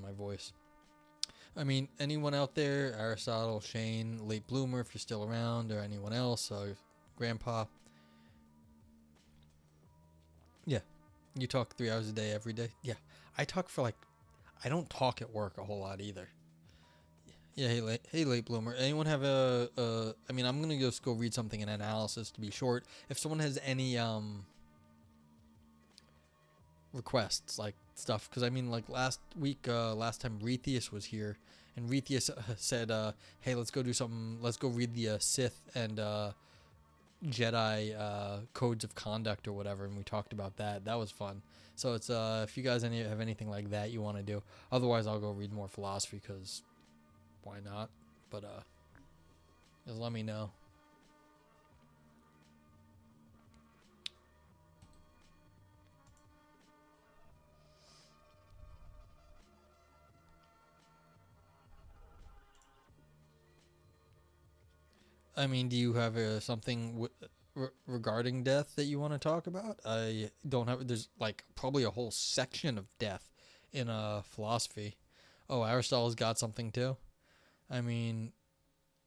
my voice. I mean, anyone out there, Aristotle, Shane, Late Bloomer, if you're still around, or anyone else, Grandpa. Yeah, you talk 3 hours a day every day. Yeah, I talk for I don't talk at work a whole lot either. Yeah, hey, late bloomer. Anyone have I mean, I'm gonna just go read something in analysis to be short. If someone has any requests, like stuff, because I mean, like last time Retheus was here, and Retheus said, "Hey, let's go do something. Let's go read the Sith and Jedi codes of conduct or whatever," and we talked about that. That was fun. So it's if you guys have anything like that you want to do, otherwise I'll go read more philosophy because why not? But just let me know. I mean, do you have something regarding death that you want to talk about? I don't have. There's like probably a whole section of death in philosophy. Oh, Aristotle's got something too. I mean,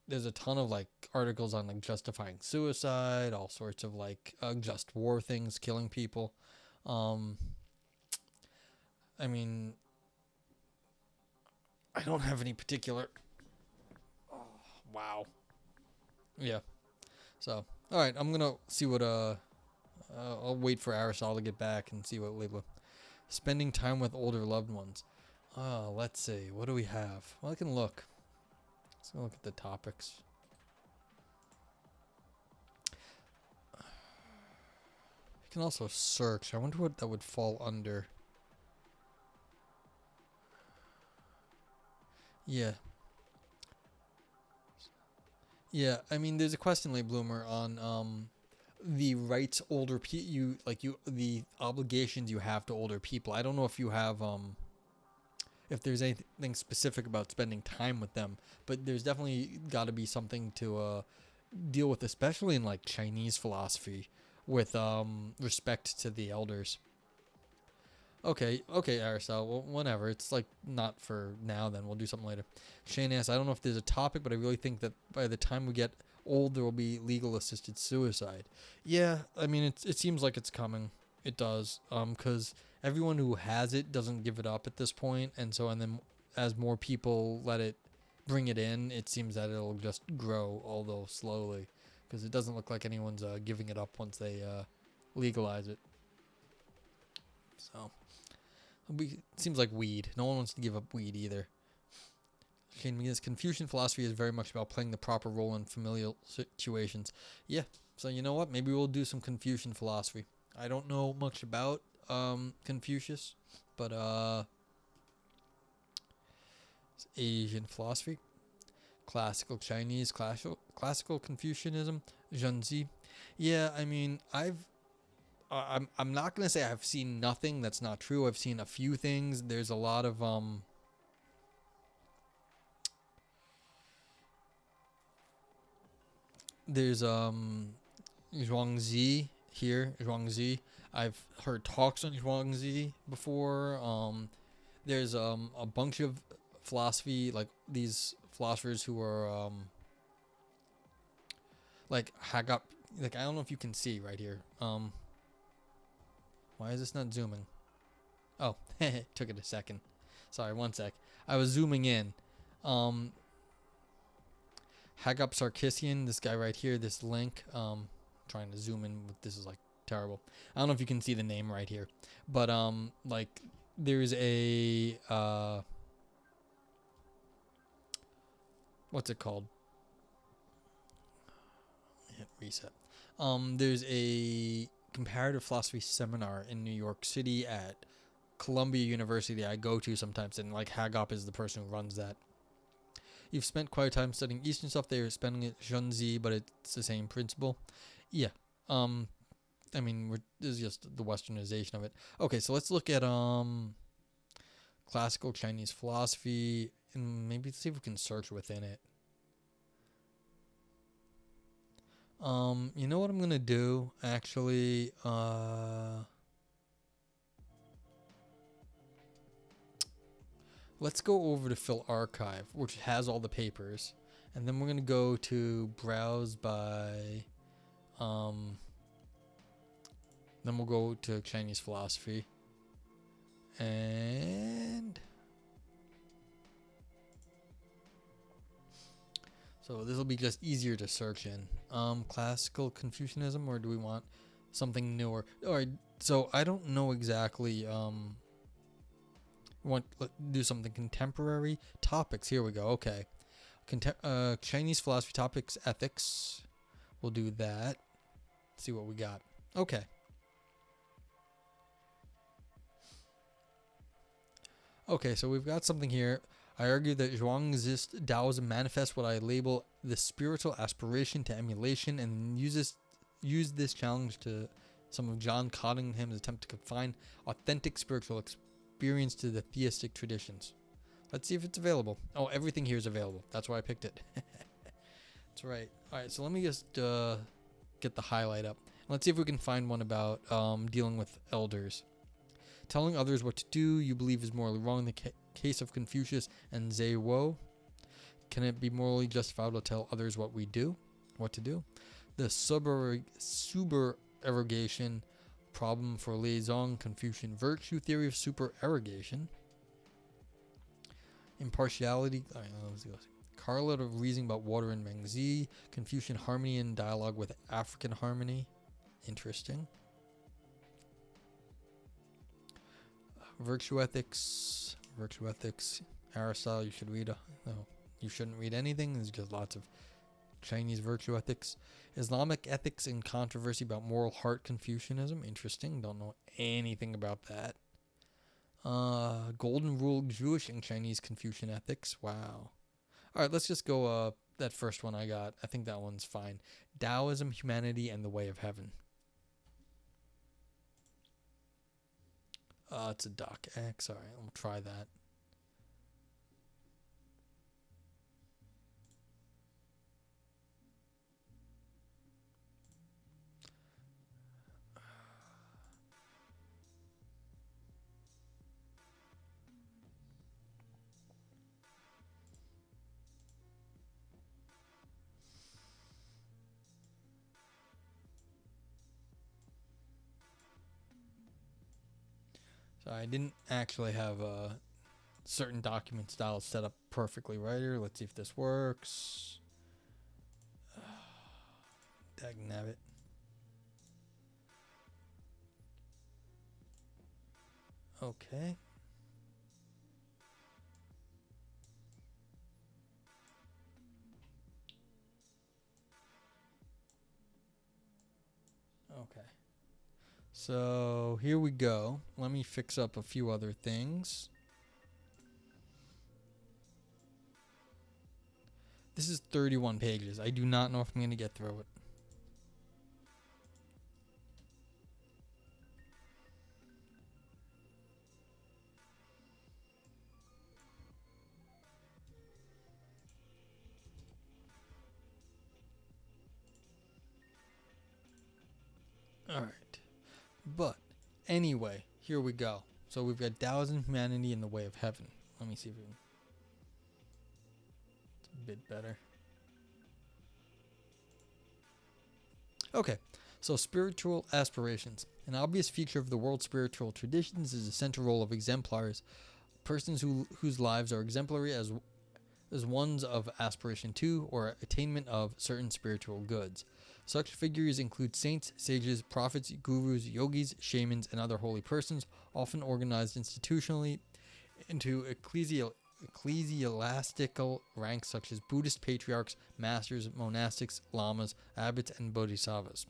there's a ton of like articles on like justifying suicide, all sorts of like just war things, killing people. I mean, I don't have any particular. Oh, wow. Yeah. So, all right, I'm gonna see what I'll wait for Aristotle to get back and see what label. Spending time with older loved ones. Let's see. What do we have? Well, I can look. Let's go look at the topics. You can also search. I wonder what that would fall under. Yeah. Yeah, I mean, there's a question, late bloomer, on the rights the obligations you have to older people. I don't know if you have if there's anything specific about spending time with them, but there's definitely got to be something to deal with, especially in like Chinese philosophy, with respect to the elders. Okay, Aristotle. Well, whatever. It's like not for now. Then we'll do something later. Shane asks, I don't know if there's a topic, but I really think that by the time we get old, there will be legal assisted suicide. Yeah, I mean, it seems like it's coming. It does. Because everyone who has it doesn't give it up at this point, and then as more people bring it in, it seems that it'll just grow, although slowly, because it doesn't look like anyone's giving it up once they legalize it. So. It seems like weed. No one wants to give up weed either. Shane McGinnis, Confucian philosophy is very much about playing the proper role in familial situations. Yeah, so you know what? Maybe we'll do some Confucian philosophy. I don't know much about Confucius, but it's Asian philosophy, classical Chinese, classical Confucianism, Zhenzi. Yeah, I mean, I'm not gonna say I've seen nothing that's not true. I've seen a few things. There's a lot of there's Zhuangzi here, Zhuangzi. I've heard talks on Zhuangzi before. There's a bunch of philosophy, like these philosophers who are like Hagop. Like, I don't know if you can see right here. Why is this not zooming? Oh, took it a second. Sorry, one sec. I was zooming in. Hagop Sarkissian, this guy right here, this link. Trying to zoom in. This is like terrible. I don't know if you can see the name right here, but like there's a what's it called? Hit reset. There's a comparative philosophy seminar in New York City at Columbia University I go to sometimes, and like Hagop is the person who runs that. You've spent quite a time studying Eastern stuff. They're spending it Zhenzi, but it's the same principle. Yeah. I mean, this is just the westernization of it. Okay, so let's look at classical Chinese philosophy and maybe see if we can search within it. You know what I'm gonna do? Actually, let's go over to Phil Archive, which has all the papers, and then we're going to go to browse by, then we'll go to Chinese philosophy, and so this will be just easier to search in. Classical Confucianism, or do we want something newer? All right, so I don't know exactly. Want to do something contemporary topics. Here we go. Okay, Chinese philosophy topics, ethics. We'll do that. Let's see what we got. Okay. Okay, so we've got something here. I argue that Zhuangzi's Daoism manifests what I label the spiritual aspiration to emulation, and use this challenge to some of John Cottingham's attempt to confine authentic spiritual experience to the theistic traditions. Let's see if it's available. Oh, everything here is available. That's why I picked it. That's right. All right, so let me just get the highlight up. Let's see if we can find one about dealing with elders. Telling others what to do you believe is morally wrong. In the case of Confucius and Zhe Wo, can it be morally justifiable to tell others what to do? The supererogation problem for Liaison Confucian virtue theory of supererogation. Impartiality. All right, let's go. Correlate of reasoning about water and Mengzi. Confucian harmony and dialogue with African harmony. Interesting. Virtue ethics. Aristotle, you should read. No, you shouldn't read anything. There's just lots of Chinese virtue ethics. Islamic ethics and controversy about moral heart Confucianism. Interesting. Don't know anything about that. Golden Rule Jewish and Chinese Confucian ethics. Wow. All right, let's just go. That first one I got. I think that one's fine. Daoism, humanity, and the way of heaven. It's a doc X. All right, we'll try that. So I didn't actually have certain document styles set up perfectly right here. Let's see if this works. Dagnabbit. Okay. Okay. So here we go. Let me fix up a few other things. This is 31 pages. I do not know if I'm going to get through it. All right. But anyway, here we go. So we've got Daoism, humanity, and the way of heaven. Let me see if we can. It's a bit better. Okay. So spiritual aspirations. An obvious feature of the world's spiritual traditions is the central role of exemplars, persons whose lives are exemplary as ones of aspiration to or attainment of certain spiritual goods. Such figures include saints, sages, prophets, gurus, yogis, shamans, and other holy persons, often organized institutionally into ecclesiastical ranks such as Buddhist patriarchs, masters, monastics, lamas, abbots, and bodhisattvas.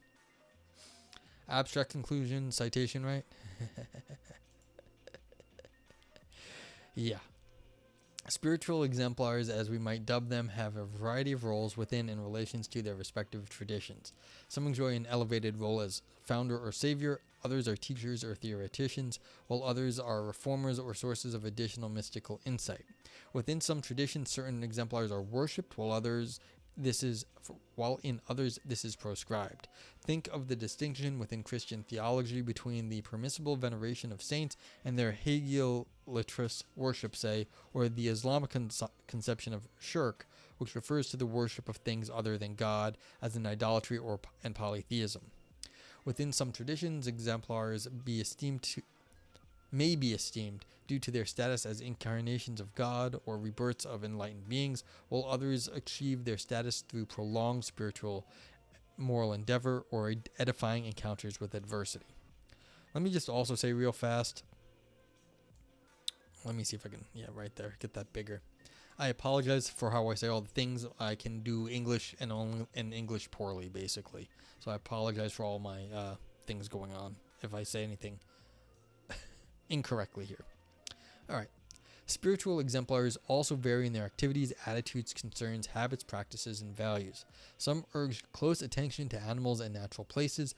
Abstract conclusion, citation, right? Yeah. Spiritual exemplars, as we might dub them, have a variety of roles within and relations to their respective traditions. Some enjoy an elevated role as founder or savior, others are teachers or theoreticians, while others are reformers or sources of additional mystical insight. Within some traditions, certain exemplars are worshipped, while others while in others this is proscribed. Think of the distinction within Christian theology between the permissible veneration of saints and their Hegelitrous worship, say, or the Islamic conception of shirk, which refers to the worship of things other than God, as in idolatry and polytheism. Within some traditions, exemplars may be esteemed due to their status as incarnations of God or rebirths of enlightened beings, while others achieve their status through prolonged spiritual moral endeavor or edifying encounters with adversity. Let me just also say real fast. Let me see if I can, right there, get that bigger. I apologize for how I say all the things. I can do English and English poorly, basically. So I apologize for all my things going on if I say anything incorrectly here. All right. Spiritual exemplars also vary in their activities, attitudes, concerns, habits, practices, and values. Some urge close attention to animals and natural places,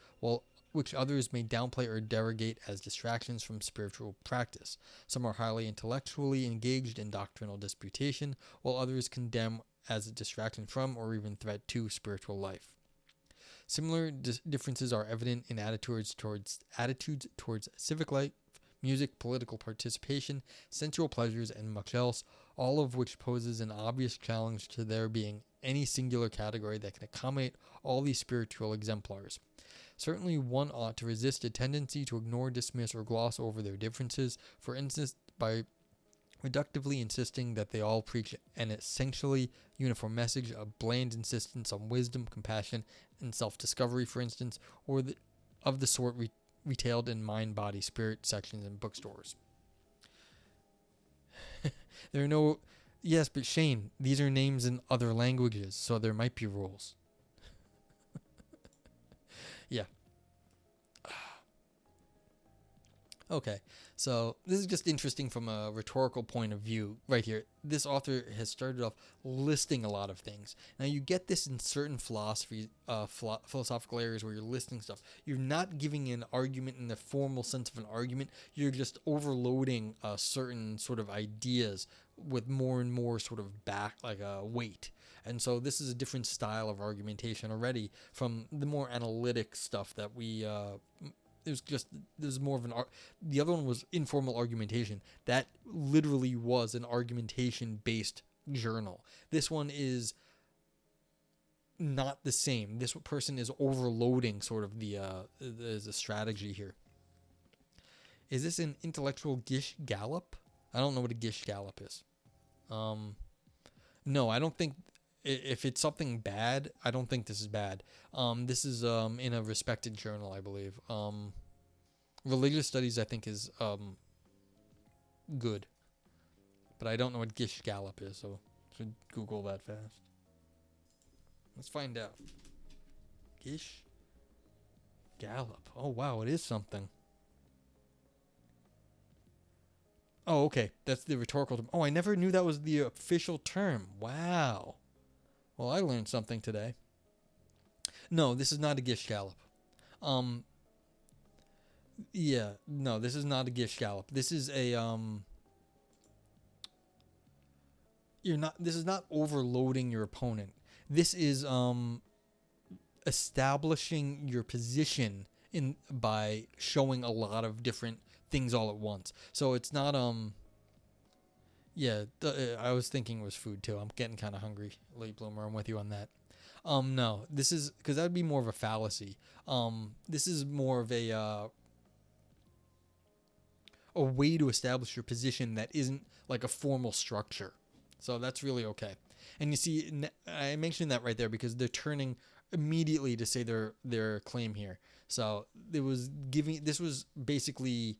which others may downplay or derogate as distractions from spiritual practice. Some are highly intellectually engaged in doctrinal disputation, while others condemn as a distraction from or even threat to spiritual life. Similar differences are evident in attitudes towards civic life, music, political participation, sensual pleasures, and much else, all of which poses an obvious challenge to there being any singular category that can accommodate all these spiritual exemplars. Certainly one ought to resist a tendency to ignore, dismiss, or gloss over their differences, for instance, by reductively insisting that they all preach an essentially uniform message, a bland insistence on wisdom, compassion, and self-discovery, for instance, or of the sort retailed in mind, body, spirit sections in bookstores. There are no... Yes, but Shane, these are names in other languages, so there might be rules. Yeah. Okay, so this is just interesting from a rhetorical point of view right here. This author has started off listing a lot of things. Now you get this in certain philosophical areas where you're listing stuff. You're not giving an argument in the formal sense of an argument. You're just overloading certain sort of ideas with more and more sort of weight. And so this is a different style of argumentation already from the more analytic stuff that we... there's more of the other one was informal argumentation. That literally was an argumentation-based journal. This one is not the same. This person is overloading sort of the strategy here. Is this an intellectual gish gallop? I don't know what a gish gallop is. No, I don't think... If it's something bad, I don't think this is bad. This is in a respected journal, I believe. Religious studies, I think, is good. But I don't know what Gish Gallop is, so I should Google that fast. Let's find out. Gish Gallop. Oh, wow, it is something. Oh, okay. That's the rhetorical term. Oh, I never knew that was the official term. Wow. Well, I learned something today. No, this is not a Gish Gallop. Yeah, no, this is not a Gish Gallop. This is a this is not overloading your opponent. This is establishing your position by showing a lot of different things all at once. So it's not I was thinking it was food too. I'm getting kind of hungry, late bloomer. I'm with you on that. No, this is because that would be more of a fallacy. This is more of a way to establish your position that isn't like a formal structure. So that's really okay. And you see, I mentioned that right there because they're turning immediately to say their claim here. So this was basically,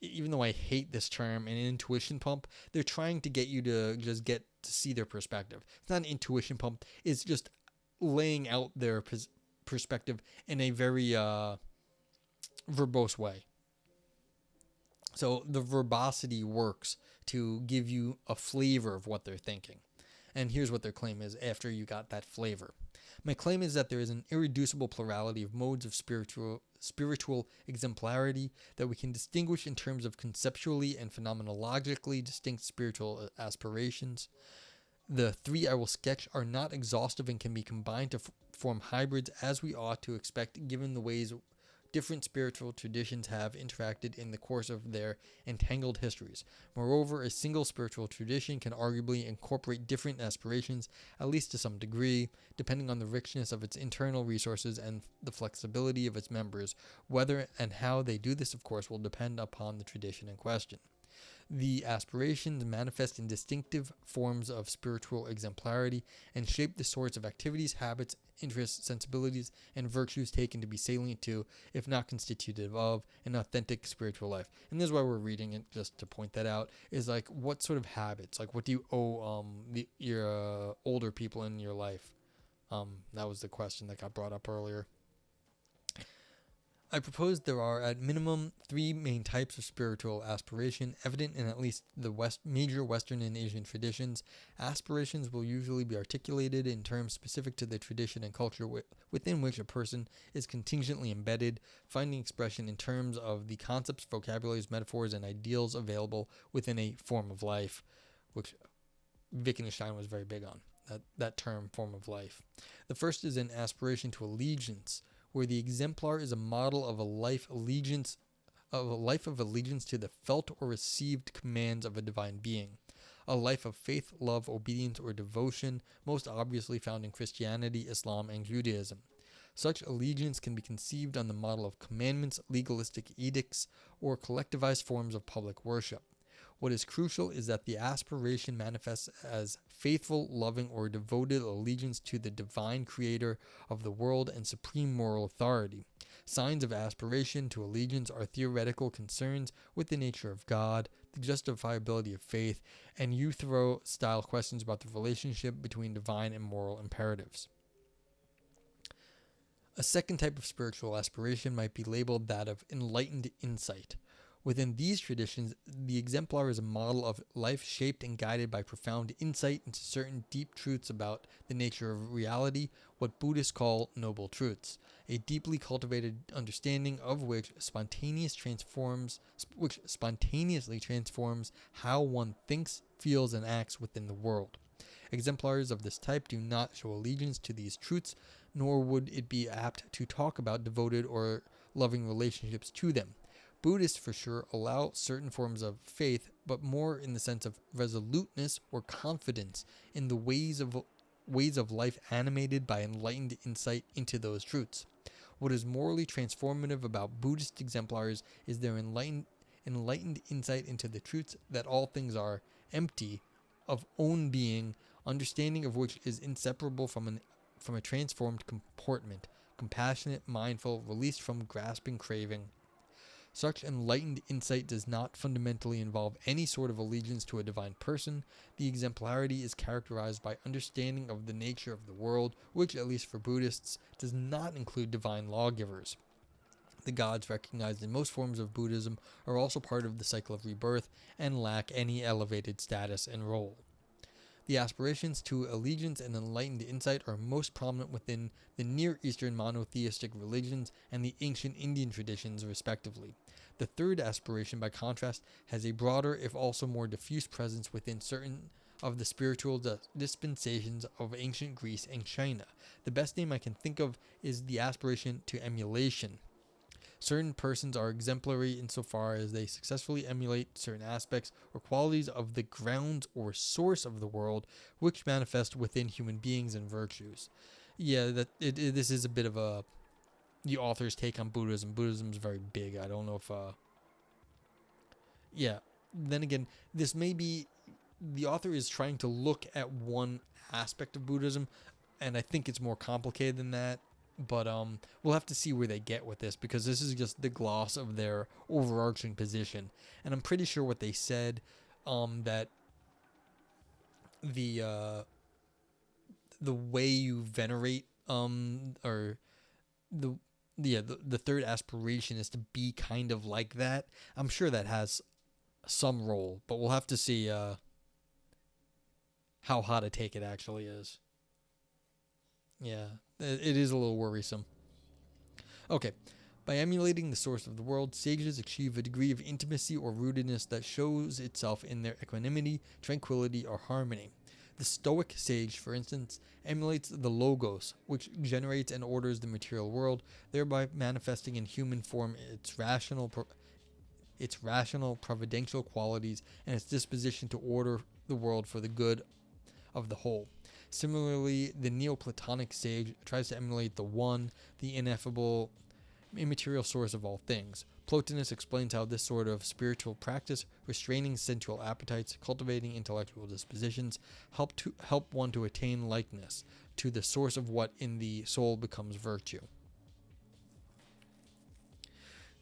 even though I hate this term, an intuition pump, they're trying to get you to just get to see their perspective. It's not an intuition pump. It's just laying out their perspective in a very verbose way. So the verbosity works to give you a flavor of what they're thinking. And here's what their claim is after you got that flavor. My claim is that there is an irreducible plurality of modes of spiritual exemplarity that we can distinguish in terms of conceptually and phenomenologically distinct spiritual aspirations. The three I will sketch are not exhaustive and can be combined to form hybrids, as we ought to expect given the ways different spiritual traditions have interacted in the course of their entangled histories. Moreover, a single spiritual tradition can arguably incorporate different aspirations, at least to some degree, depending on the richness of its internal resources and the flexibility of its members. Whether and how they do this, of course, will depend upon the tradition in question. The aspirations manifest in distinctive forms of spiritual exemplarity and shape the sorts of activities, habits, interests, sensibilities, and virtues taken to be salient to, if not constitutive of, an authentic spiritual life. And this is why we're reading it, just to point that out, is like, what sort of habits, like what do you owe your older people in your life? That was the question that got brought up earlier. I propose there are at minimum three main types of spiritual aspiration evident in at least the major Western and Asian traditions. Aspirations will usually be articulated in terms specific to the tradition and culture within which a person is contingently embedded, finding expression in terms of the concepts, vocabularies, metaphors, and ideals available within a form of life, which Wittgenstein was very big on, that term, form of life. The first is an aspiration to allegiance, where the exemplar is a model of a life of allegiance to the felt or received commands of a divine being. A life of faith, love, obedience, or devotion, most obviously found in Christianity, Islam, and Judaism. Such allegiance can be conceived on the model of commandments, legalistic edicts, or collectivized forms of public worship. What is crucial is that the aspiration manifests as faithful, loving, or devoted allegiance to the divine creator of the world and supreme moral authority. Signs of aspiration to allegiance are theoretical concerns with the nature of God, the justifiability of faith, and Euthyphro-style questions about the relationship between divine and moral imperatives. A second type of spiritual aspiration might be labeled that of enlightened insight. Within these traditions, the exemplar is a model of life shaped and guided by profound insight into certain deep truths about the nature of reality, what Buddhists call noble truths, a deeply cultivated understanding of which spontaneously transforms how one thinks, feels, and acts within the world. Exemplars of this type do not show allegiance to these truths, nor would it be apt to talk about devoted or loving relationships to them. Buddhists, for sure, allow certain forms of faith, but more in the sense of resoluteness or confidence in the ways of life animated by enlightened insight into those truths. What is morally transformative about Buddhist exemplars is their enlightened insight into the truths that all things are empty of own being, understanding of which is inseparable from a transformed comportment, compassionate, mindful, released from grasping craving. Such enlightened insight does not fundamentally involve any sort of allegiance to a divine person. The exemplarity is characterized by understanding of the nature of the world, which, at least for Buddhists, does not include divine lawgivers. The gods recognized in most forms of Buddhism are also part of the cycle of rebirth and lack any elevated status and role. The aspirations to allegiance and enlightened insight are most prominent within the Near Eastern monotheistic religions and the ancient Indian traditions, respectively. The third aspiration, by contrast, has a broader, if also more diffuse presence within certain of the spiritual dispensations of ancient Greece and China. The best name I can think of is the aspiration to emulation. Certain persons are exemplary insofar as they successfully emulate certain aspects or qualities of the grounds or source of the world, which manifest within human beings and virtues. Yeah, this is a bit of the author's take on Buddhism. Buddhism is very big. I don't know if then again, this may be, the author is trying to look at one aspect of Buddhism, and I think it's more complicated than that. But we'll have to see where they get with this, because this is just the gloss of their overarching position. And I'm pretty sure what they said, that the way you venerate, or the third aspiration is to be kind of like that. I'm sure that has some role, but we'll have to see how hot a take it actually is. Yeah, it is a little worrisome. Okay, by emulating the source of the world, sages achieve a degree of intimacy or rootedness that shows itself in their equanimity, tranquility, or harmony. The Stoic sage, for instance, emulates the logos, which generates and orders the material world, thereby manifesting in human form its rational, providential qualities and its disposition to order the world for the good of the whole. Similarly, the Neoplatonic sage tries to emulate the One, the ineffable, immaterial source of all things. Plotinus explains how this sort of spiritual practice, restraining sensual appetites, cultivating intellectual dispositions, help one to attain likeness to the source of what in the soul becomes virtue.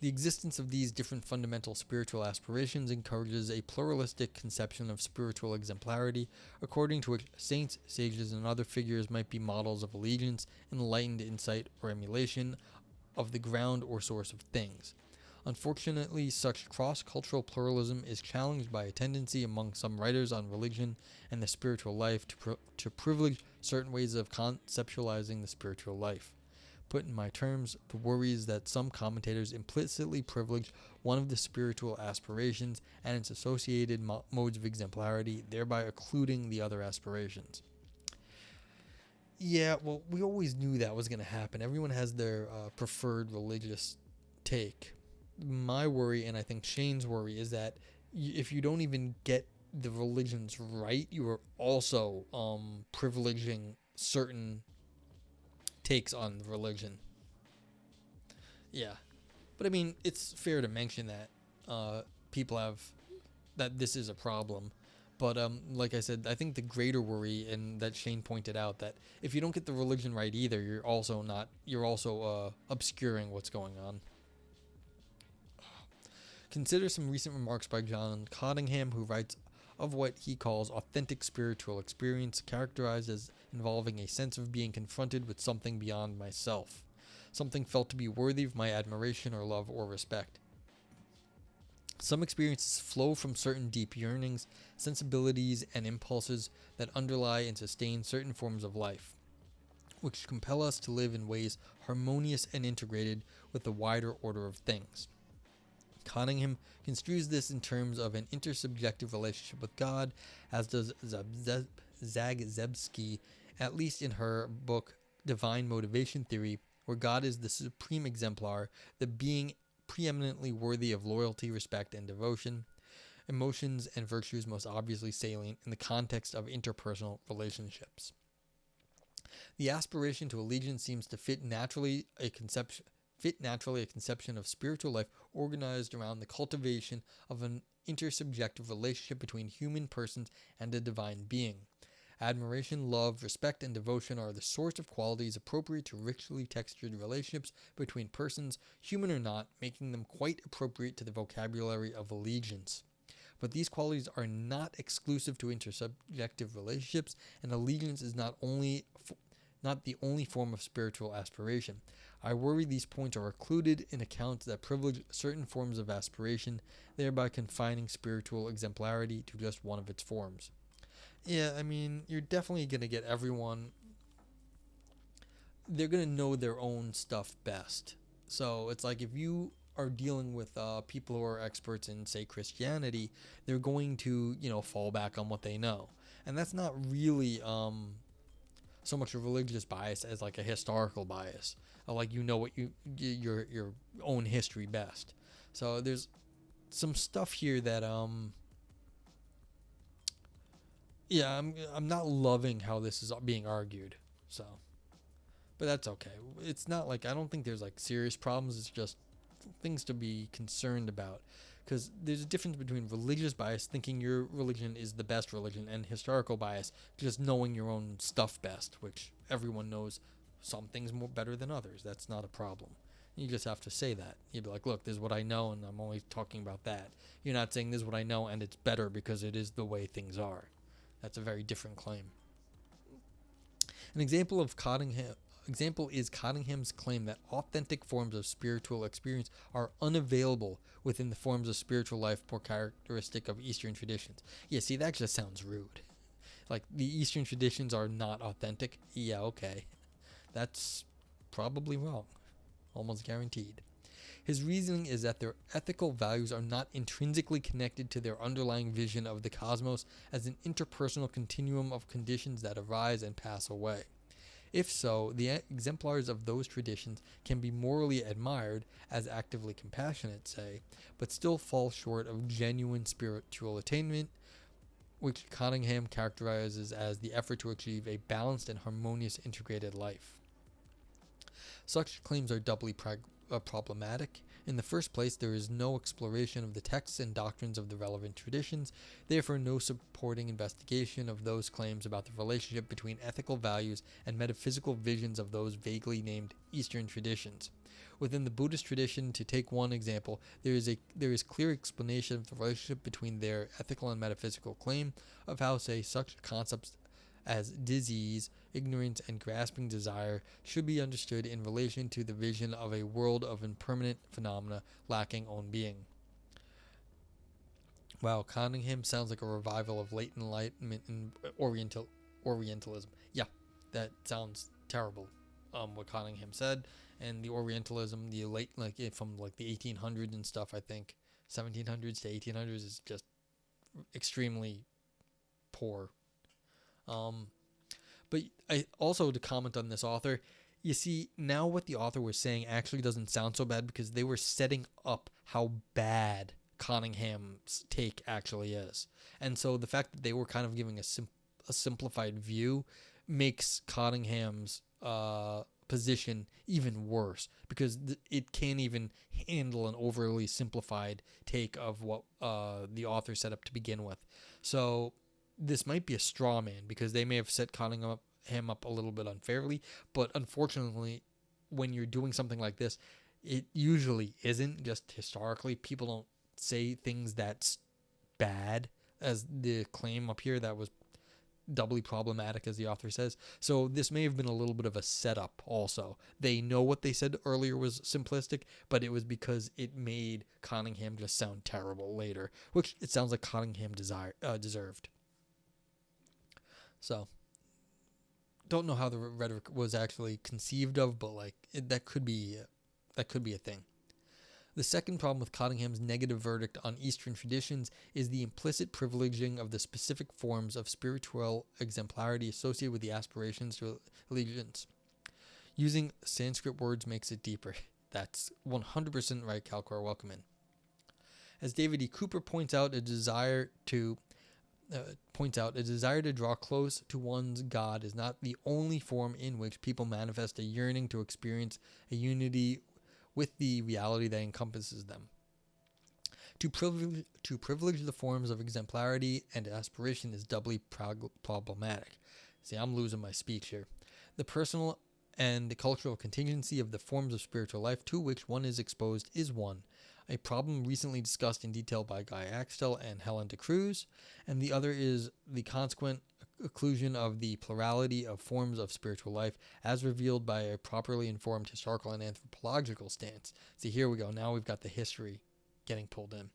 The existence of these different fundamental spiritual aspirations encourages a pluralistic conception of spiritual exemplarity, according to which saints, sages, and other figures might be models of allegiance, enlightened insight, or emulation of the ground or source of things. Unfortunately, such cross-cultural pluralism is challenged by a tendency among some writers on religion and the spiritual life to privilege certain ways of conceptualizing the spiritual life. Put in my terms, the worry is that some commentators implicitly privilege one of the spiritual aspirations and its associated modes of exemplarity, thereby occluding the other aspirations. Yeah, well, we always knew that was going to happen. Everyone has their preferred religious take. My worry, and I think Shane's worry, is that if you don't even get the religions right, you are also privileging certain takes on religion. Yeah. But I mean, it's fair to mention that people have, that this is a problem. But like I said, I think the greater worry, and that Shane pointed out, that if you don't get the religion right either, you're also obscuring what's going on. Consider some recent remarks by John Cottingham, who writes of what he calls authentic spiritual experience, characterized as involving a sense of being confronted with something beyond myself, something felt to be worthy of my admiration or love or respect. Some experiences flow from certain deep yearnings, sensibilities, and impulses that underlie and sustain certain forms of life, which compel us to live in ways harmonious and integrated with the wider order of things. Cottingham construes this in terms of an intersubjective relationship with God, as does Zagzebski, at least in her book Divine Motivation Theory, where God is the supreme exemplar, the being preeminently worthy of loyalty, respect, and devotion, emotions and virtues most obviously salient in the context of interpersonal relationships. The aspiration to allegiance seems to fit naturally a conception of spiritual life organized around the cultivation of an intersubjective relationship between human persons and a divine being. Admiration, love, respect, and devotion are the sorts of qualities appropriate to richly textured relationships between persons, human or not, making them quite appropriate to the vocabulary of allegiance. But these qualities are not exclusive to intersubjective relationships, and allegiance is not the only form of spiritual aspiration. I worry these points are occluded in accounts that privilege certain forms of aspiration, thereby confining spiritual exemplarity to just one of its forms. Yeah, I mean, you're definitely going to get everyone, they're going to know their own stuff best. So it's like if you are dealing with people who are experts in, say, Christianity, they're going to, fall back on what they know. And that's not really so much a religious bias as like a historical bias. Like what your own history best. So there's some stuff here that I'm not loving how this is being argued. So, but that's okay. It's not like, I don't think there's like serious problems. It's just things to be concerned about. Because there's a difference between religious bias, thinking your religion is the best religion, and historical bias, just knowing your own stuff best, which everyone knows some things more better than others. That's not a problem. You just have to say that. You'd be like, look, this is what I know, and I'm only talking about that. You're not saying this is what I know, and it's better because it is the way things are. That's a very different claim. An example is Cottingham's claim that authentic forms of spiritual experience are unavailable within the forms of spiritual life more characteristic of Eastern traditions. Yeah, see, that just sounds rude. Like, the Eastern traditions are not authentic? Yeah, okay. That's probably wrong. Almost guaranteed. His reasoning is that their ethical values are not intrinsically connected to their underlying vision of the cosmos as an interpersonal continuum of conditions that arise and pass away. If so, the exemplars of those traditions can be morally admired, as actively compassionate, say, but still fall short of genuine spiritual attainment, which Cottingham characterizes as the effort to achieve a balanced and harmonious integrated life. Such claims are doubly problematic. In the first place, there is no exploration of the texts and doctrines of the relevant traditions, therefore no supporting investigation of those claims about the relationship between ethical values and metaphysical visions of those vaguely named Eastern traditions. Within the Buddhist tradition, to take one example, there is clear explanation of the relationship between their ethical and metaphysical claim of how, say, such concepts as disease, ignorance, and grasping desire should be understood in relation to the vision of a world of impermanent phenomena lacking own being. Wow, Cottingham sounds like a revival of late Enlightenment and Orientalism. Yeah, that sounds terrible. What Cottingham said, and the Orientalism, the late from the 1800s and stuff. I think 1700s to 1800s is just extremely poor. But I also, to comment on this author, you see, now what the author was saying actually doesn't sound so bad because they were setting up how bad Cottingham's take actually is. And so the fact that they were kind of giving a simplified view makes Cottingham's position even worse because it can't even handle an overly simplified take of what the author set up to begin with. So this might be a straw man because they may have set Cottingham up a little bit unfairly, but unfortunately, when you're doing something like this, it usually isn't. Just historically, people don't say things that's bad as the claim up here that was doubly problematic, as the author says. So this may have been a little bit of a setup also. They know what they said earlier was simplistic, but it was because it made Cottingham just sound terrible later, which it sounds like Cottingham deserved. So, don't know how the rhetoric was actually conceived of, but that could be a thing. The second problem with Cottingham's negative verdict on Eastern traditions is the implicit privileging of the specific forms of spiritual exemplarity associated with the aspirations to allegiance. Using Sanskrit words makes it deeper. That's 100% right, Calcor. Welcome in. As David E. Cooper points out, a desire to draw close to one's God is not the only form in which people manifest a yearning to experience a unity with the reality that encompasses them. To privilege the forms of exemplarity and aspiration is doubly problematic. See, I'm losing my speech here. The personal and the cultural contingency of the forms of spiritual life to which one is exposed is one, a problem recently discussed in detail by Guy Axtell and Helen de Cruz, and the other is the consequent occlusion of the plurality of forms of spiritual life as revealed by a properly informed historical and anthropological stance. See, here we go. Now we've got the history getting pulled in.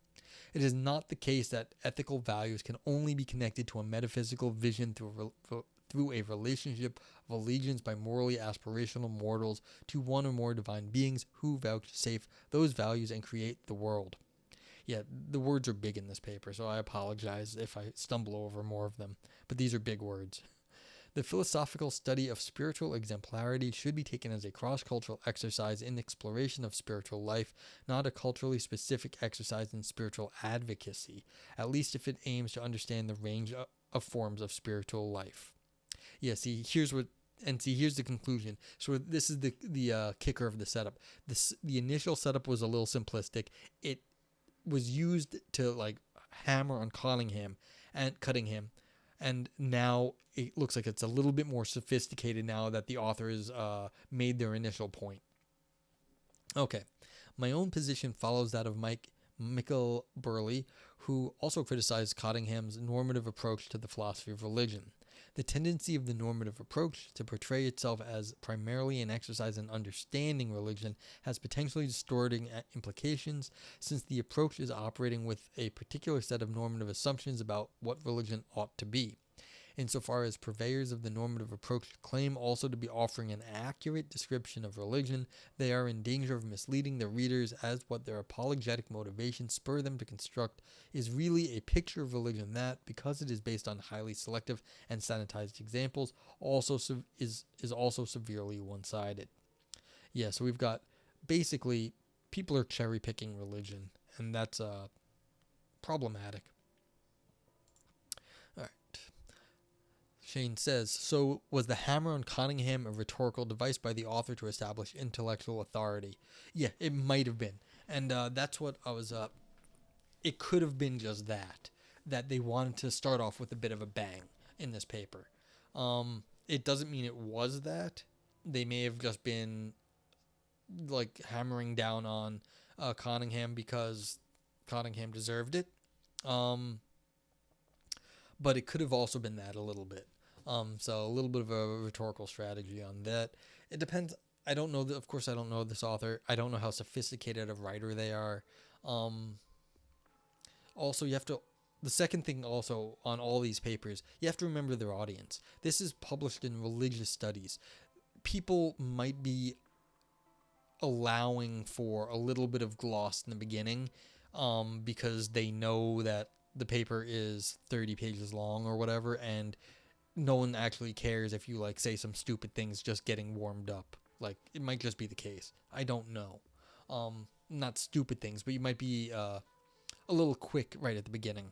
It is not the case that ethical values can only be connected to a metaphysical vision through a relationship of allegiance by morally aspirational mortals to one or more divine beings who vouchsafe those values and create the world. Yeah, the words are big in this paper, so I apologize if I stumble over more of them, but these are big words. The philosophical study of spiritual exemplarity should be taken as a cross-cultural exercise in exploration of spiritual life, not a culturally specific exercise in spiritual advocacy, at least if it aims to understand the range of forms of spiritual life. Yeah, here's the conclusion. So this is the kicker of the setup. The initial setup was a little simplistic. It was used to hammer on Cottingham, and now it looks like it's a little bit more sophisticated now that the authors made their initial point. Okay, my own position follows that of Michael Burley, who also criticized Cottingham's normative approach to the philosophy of religion. The tendency of the normative approach to portray itself as primarily an exercise in understanding religion has potentially distorting implications, since the approach is operating with a particular set of normative assumptions about what religion ought to be. insofar as purveyors of the normative approach claim also to be offering an accurate description of religion, they are in danger of misleading their readers as what their apologetic motivations spur them to construct is really a picture of religion that, because it is based on highly selective and sanitized examples, also is also severely one-sided. Yeah, so we've got basically people are cherry picking religion, and that's problematic. All right. Shane says, so was the hammer on Cunningham a rhetorical device by the author to establish intellectual authority? Yeah, it might have been. And that's what I was it could have been just that they wanted to start off with a bit of a bang in this paper. It doesn't mean it was that. They may have just been like hammering down on Cunningham because Cunningham deserved it. But it could have also been that a little bit. So a little bit of a rhetorical strategy on that. It depends. I don't know. Of course, I don't know this author. I don't know how sophisticated a writer they are. Also, you have to. The second thing also on all these papers, you have to remember their audience. This is published in religious studies. People might be allowing for a little bit of gloss in the beginning because they know that the paper is 30 pages long or whatever, and no one actually cares if you like say some stupid things just getting warmed up. Like, it might just be the case. I don't know. Not stupid things, but you might be a little quick right at the beginning.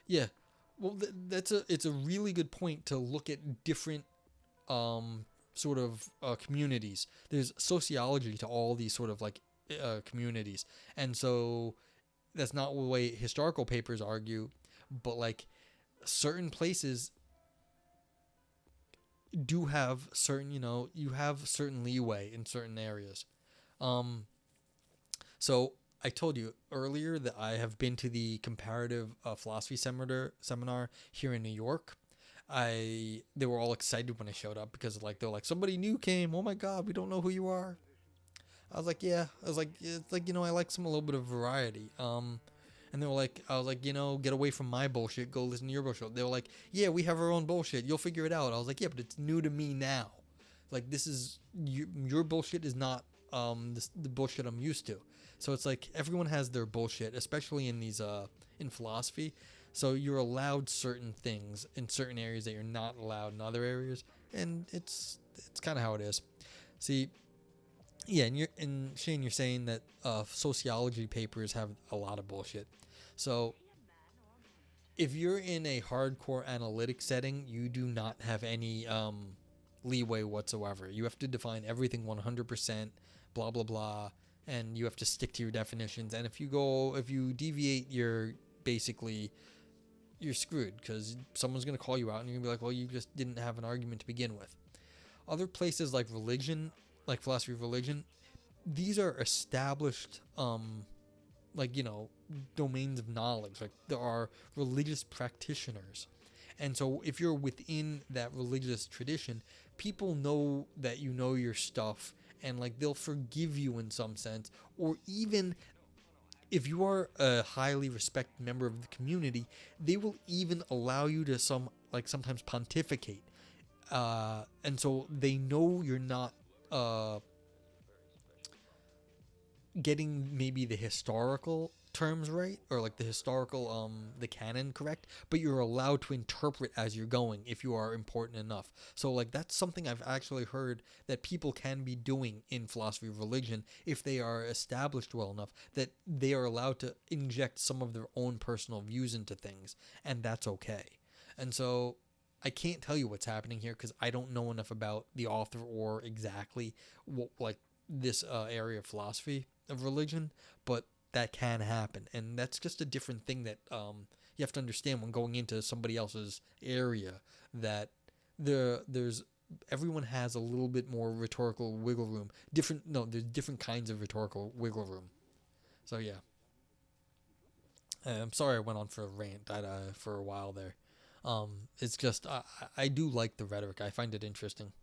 Yeah, well, it's a really good point to look at different sort of communities. There's sociology to all these sort of like communities, and so that's not the way historical papers argue, but like certain places do have certain, you have certain leeway in certain areas. So I told you earlier that I have been to the comparative philosophy seminar here in New York. They were all excited when I showed up because they're like, somebody new came. Oh my God, we don't know who you are. I was like, yeah. I was like, it's like, I like a little bit of variety. And they were like, I was like, get away from my bullshit. Go listen to your bullshit. They were like, yeah, we have our own bullshit. You'll figure it out. I was like, yeah, but it's new to me now. Like, this is your bullshit is not the bullshit I'm used to. So it's like everyone has their bullshit, especially in these in philosophy. So you're allowed certain things in certain areas that you're not allowed in other areas, and it's kind of how it is. See, yeah, and Shane, you're saying that sociology papers have a lot of bullshit. So if you're in a hardcore analytic setting, you do not have any leeway whatsoever. You have to define everything 100%, blah blah blah, and you have to stick to your definitions. And if you deviate, you're screwed, because someone's going to call you out and you're going to be like, well, you just didn't have an argument to begin with. Other places like religion, like philosophy of religion, these are established domains of knowledge. Like, there are religious practitioners, and so if you're within that religious tradition, people know that you know your stuff, and like they'll forgive you in some sense. Or even if you are a highly respected member of the community, they will even allow you to sometimes pontificate, and so they know you're not getting maybe the historical terms right, or like the historical the canon correct, but you're allowed to interpret as you're going if you are important enough. So like that's something I've actually heard that people can be doing in philosophy of religion if they are established well enough, that they are allowed to inject some of their own personal views into things, and that's okay. And so I can't tell you what's happening here because I don't know enough about the author or exactly what like this area of philosophy of religion, but that can happen, and that's just a different thing that you have to understand when going into somebody else's area, that there's everyone has a little bit more rhetorical wiggle room. There's different kinds of rhetorical wiggle room. So yeah, I'm sorry I went on for a rant for a while there. It's just I do like the rhetoric. I find it interesting.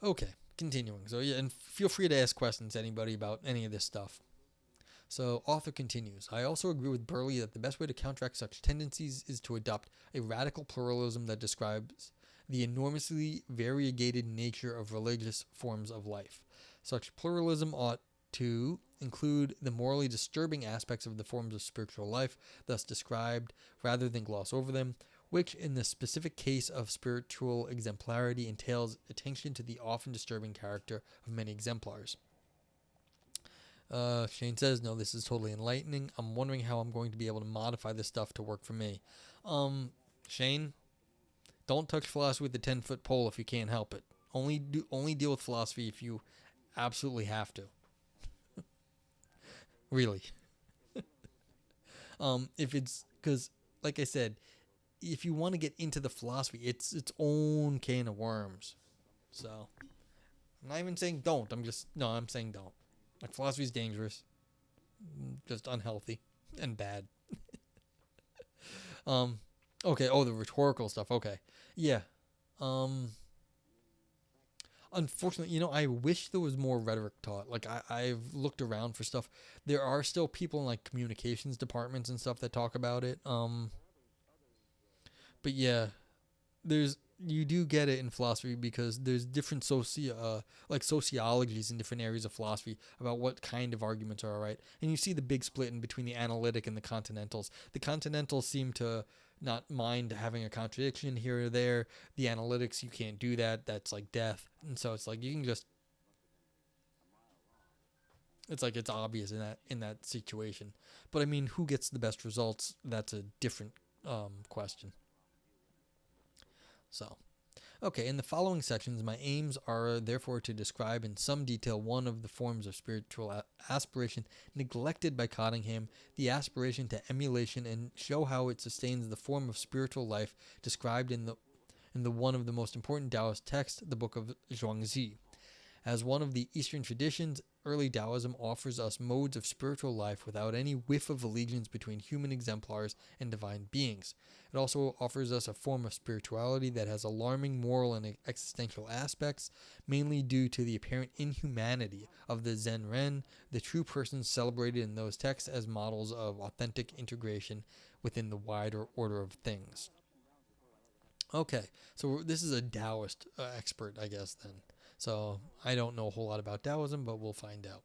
Okay, continuing. So yeah, and feel free to ask questions to anybody about any of this stuff. So, author continues, I also agree with Burley that the best way to counteract such tendencies is to adopt a radical pluralism that describes the enormously variegated nature of religious forms of life. Such pluralism ought to include the morally disturbing aspects of the forms of spiritual life thus described, rather than gloss over them, which in the specific case of spiritual exemplarity entails attention to the often disturbing character of many exemplars. Shane says, no, this is totally enlightening. I'm wondering how I'm going to be able to modify this stuff to work for me. Shane, don't touch philosophy with a 10-foot pole if you can't help it. Only deal with philosophy if you absolutely have to. Really. If it's, because, like I said, if you want to get into the philosophy, it's its own can of worms. So, I'm not even saying don't. I'm saying don't. Like, philosophy is dangerous, just unhealthy and bad. Okay. Oh, the rhetorical stuff. Okay. Yeah. Unfortunately, I wish there was more rhetoric taught. Like, I've looked around for stuff. There are still people in like communications departments and stuff that talk about it. But yeah, you do get it in philosophy because there's different sociologies in different areas of philosophy about what kind of arguments are right, and you see the big split in between the analytic and the continentals. The continentals seem to not mind having a contradiction here or there. The analytics, you can't do that. That's like death, and so it's like you can just. It's like it's obvious in that situation, but I mean, who gets the best results? That's a different question. So, okay, in the following sections, my aims are therefore to describe in some detail one of the forms of spiritual aspiration neglected by Cottingham, the aspiration to emulation, and show how it sustains the form of spiritual life described in the one of the most important Taoist texts, the Book of Zhuangzi. As one of the Eastern traditions, early Taoism offers us modes of spiritual life without any whiff of allegiance between human exemplars and divine beings. It also offers us a form of spirituality that has alarming moral and existential aspects, mainly due to the apparent inhumanity of the Zen Ren, the true persons celebrated in those texts as models of authentic integration within the wider order of things. Okay, so this is a Taoist expert, I guess, then. So I don't know a whole lot about Taoism, but we'll find out.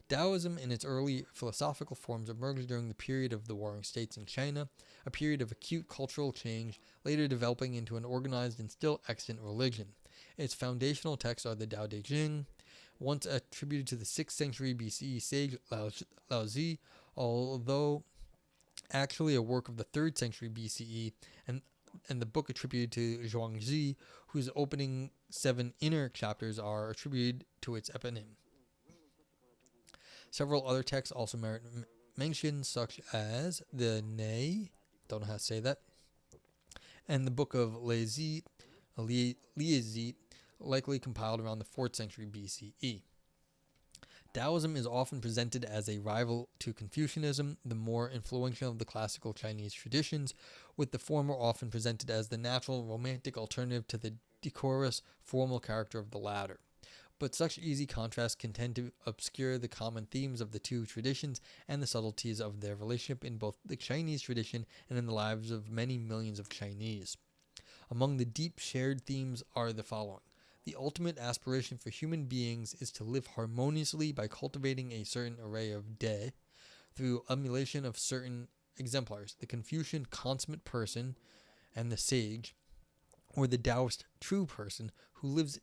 Taoism in its early philosophical forms emerged during the period of the Warring States in China, a period of acute cultural change, later developing into an organized and still extant religion. Its foundational texts are the Tao Te Ching, once attributed to the 6th century BCE sage Laozi, although actually a work of the 3rd century BCE, and the book attributed to Zhuangzi, whose opening 7 inner chapters are attributed to its eponym. Several other texts also merit mention, such as the Nei, don't know how to say that, and the book of Liezit, likely compiled around the 4th century BCE. Taoism is often presented as a rival to Confucianism, the more influential of the classical Chinese traditions, with the former often presented as the natural romantic alternative to the decorous, formal character of the latter. But such easy contrasts can tend to obscure the common themes of the two traditions and the subtleties of their relationship in both the Chinese tradition and in the lives of many millions of Chinese. Among the deep shared themes are the following. The ultimate aspiration for human beings is to live harmoniously by cultivating a certain array of De through emulation of certain exemplars, the Confucian consummate person and the sage, or the Taoist true person whose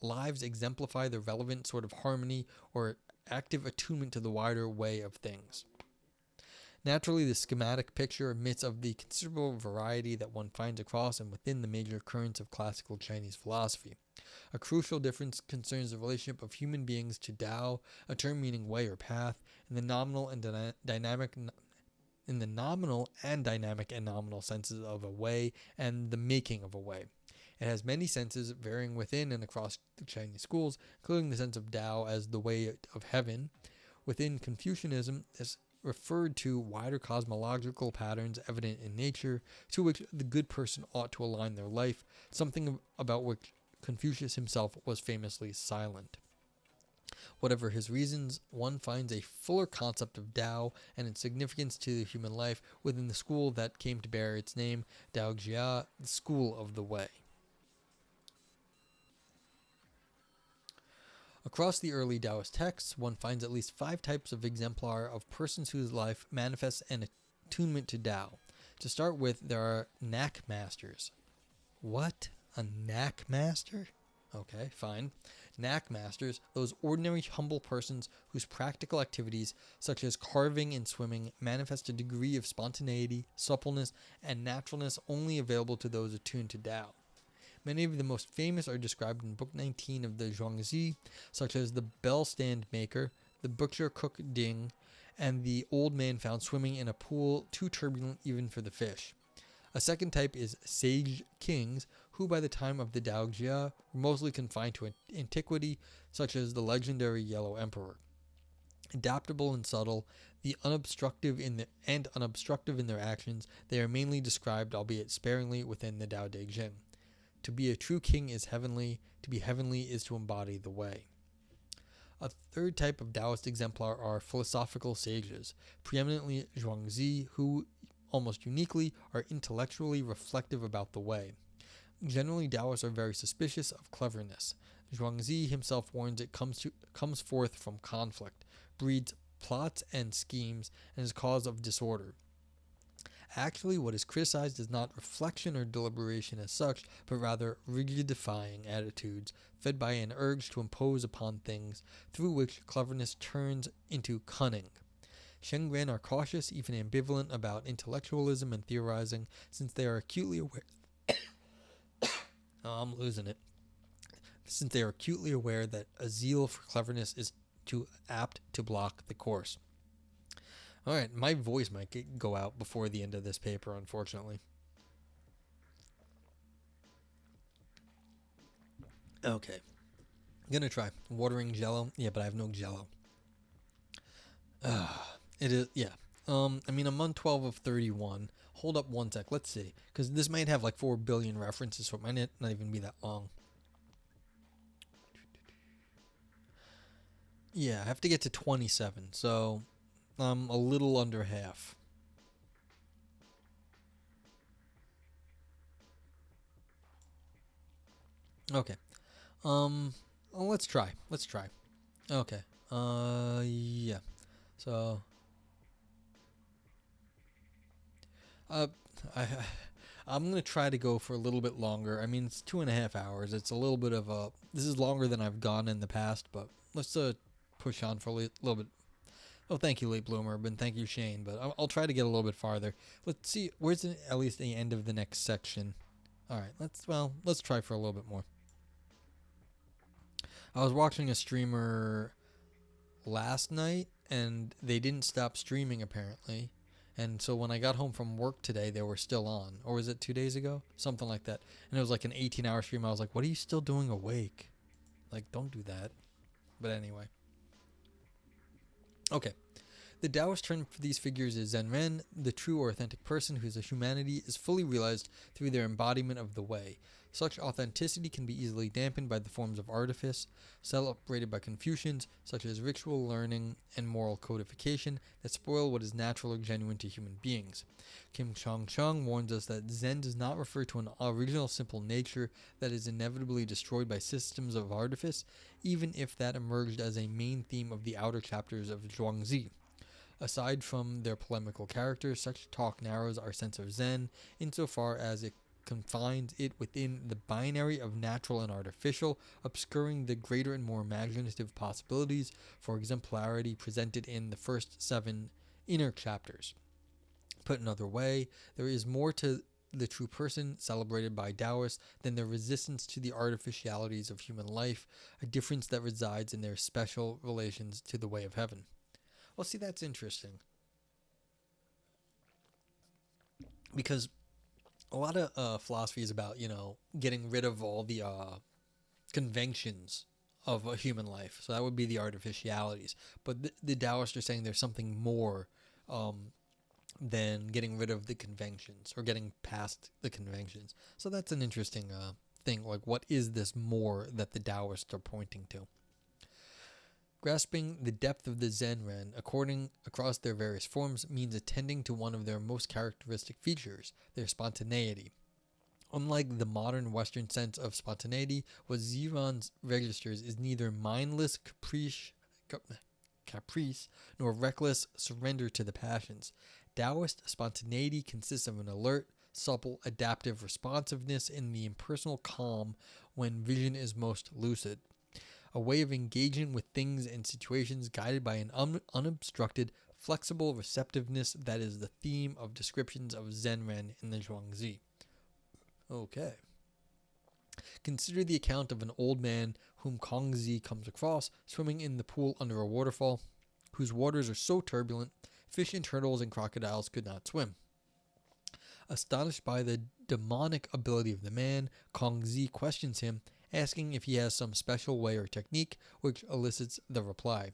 lives exemplify the relevant sort of harmony or active attunement to the wider way of things. Naturally, the schematic picture admits of the considerable variety that one finds across and within the major currents of classical Chinese philosophy. A crucial difference concerns the relationship of human beings to Tao, a term meaning way or path, in the nominal and dynamic and nominal senses of a way and the making of a way. It has many senses varying within and across the Chinese schools, including the sense of Tao as the way of heaven. Within Confucianism, this referred to wider cosmological patterns evident in nature, to which the good person ought to align their life, something about which Confucius himself was famously silent. Whatever his reasons, one finds a fuller concept of Tao and its significance to the human life within the school that came to bear its name, Daoxia, the School of the Way. Across the early Taoist texts, one finds at least 5 types of exemplar of persons whose life manifests an attunement to Tao. To start with, there are knack masters. What? A knack master? Okay, fine. Knack masters, those ordinary humble persons whose practical activities, such as carving and swimming, manifest a degree of spontaneity, suppleness, and naturalness only available to those attuned to Tao. Many of the most famous are described in Book 19 of the Zhuangzi, such as the bell stand maker, the butcher cook Ding, and the old man found swimming in a pool too turbulent even for the fish. A second type is sage kings, who by the time of the Daoxia were mostly confined to antiquity, such as the legendary Yellow Emperor. Adaptable and subtle, unobstructive in their actions, they are mainly described, albeit sparingly, within the Tao Te Ching. To be a true king is heavenly, to be heavenly is to embody the way. A third type of Taoist exemplar are philosophical sages, preeminently Zhuangzi, who, almost uniquely, are intellectually reflective about the way. Generally, Taoists are very suspicious of cleverness. Zhuangzi himself warns it comes forth from conflict, breeds plots and schemes, and is cause of disorder. Actually, what is criticized is not reflection or deliberation as such, but rather rigidifying attitudes, fed by an urge to impose upon things, through which cleverness turns into cunning. Shengren are cautious, even ambivalent about intellectualism and theorizing, since they are acutely aware. I'm losing it. Since they are acutely aware that a zeal for cleverness is too apt to block the course. All right, my voice might go out before the end of this paper, unfortunately. Okay. I'm going to try. Watering Jell-O. Yeah, but I have no Jell-O. It is, yeah. I'm on 12 of 31. Hold up one sec. Let's see. Because this might have like 4 billion references, so it might not even be that long. Yeah, I have to get to 27, so I'm a little under half. Okay. Let's try. Okay. Yeah. So, uh, I, I'm gonna try to go for a little bit longer. I mean, it's 2.5 hours. It's a little bit of a. This is longer than I've gone in the past, but let's push on for a little bit. Oh, thank you, Late Bloomer, and thank you, Shane. But I'll try to get a little bit farther. Let's see. Where's at least the end of the next section? All right. Let's try for a little bit more. I was watching a streamer last night, and they didn't stop streaming apparently. And so when I got home from work today, they were still on. Or was it 2 days ago? Something like that. And it was like an 18-hour stream. I was like, what are you still doing awake? Like, don't do that. But anyway. Okay. The Taoist term for these figures is Zenren, the true or authentic person whose humanity is fully realized through their embodiment of the way. Such authenticity can be easily dampened by the forms of artifice, celebrated by Confucians, such as ritual learning and moral codification, that spoil what is natural or genuine to human beings. Kim Chong warns us that Zen does not refer to an original simple nature that is inevitably destroyed by systems of artifice, even if that emerged as a main theme of the outer chapters of Zhuangzi. Aside from their polemical character, such talk narrows our sense of Zen insofar as it confines it within the binary of natural and artificial, obscuring the greater and more imaginative possibilities for exemplarity presented in the first 7 inner chapters. Put another way, there is more to the true person celebrated by Taoists than their resistance to the artificialities of human life, a difference that resides in their special relations to the way of heaven. Well, see, that's interesting. Because a lot of philosophy is about, getting rid of all the conventions of a human life. So that would be the artificialities. But the Taoists are saying there's something more than getting rid of the conventions or getting past the conventions. So that's an interesting thing. Like, what is this more that the Taoists are pointing to? Grasping the depth of the Zen-Ren across their various forms means attending to one of their most characteristic features, their spontaneity. Unlike the modern Western sense of spontaneity, what Ziran registers is neither mindless caprice nor reckless surrender to the passions. Taoist spontaneity consists of an alert, supple, adaptive responsiveness in the impersonal calm when vision is most lucid. A way of engaging with things and situations guided by an unobstructed, flexible receptiveness that is the theme of descriptions of Zen-Ren in the Zhuangzi. Okay. Consider the account of an old man whom Kongzi comes across swimming in the pool under a waterfall, whose waters are so turbulent, fish and turtles and crocodiles could not swim. Astonished by the demonic ability of the man, Kongzi questions him, asking if he has some special way or technique, which elicits the reply,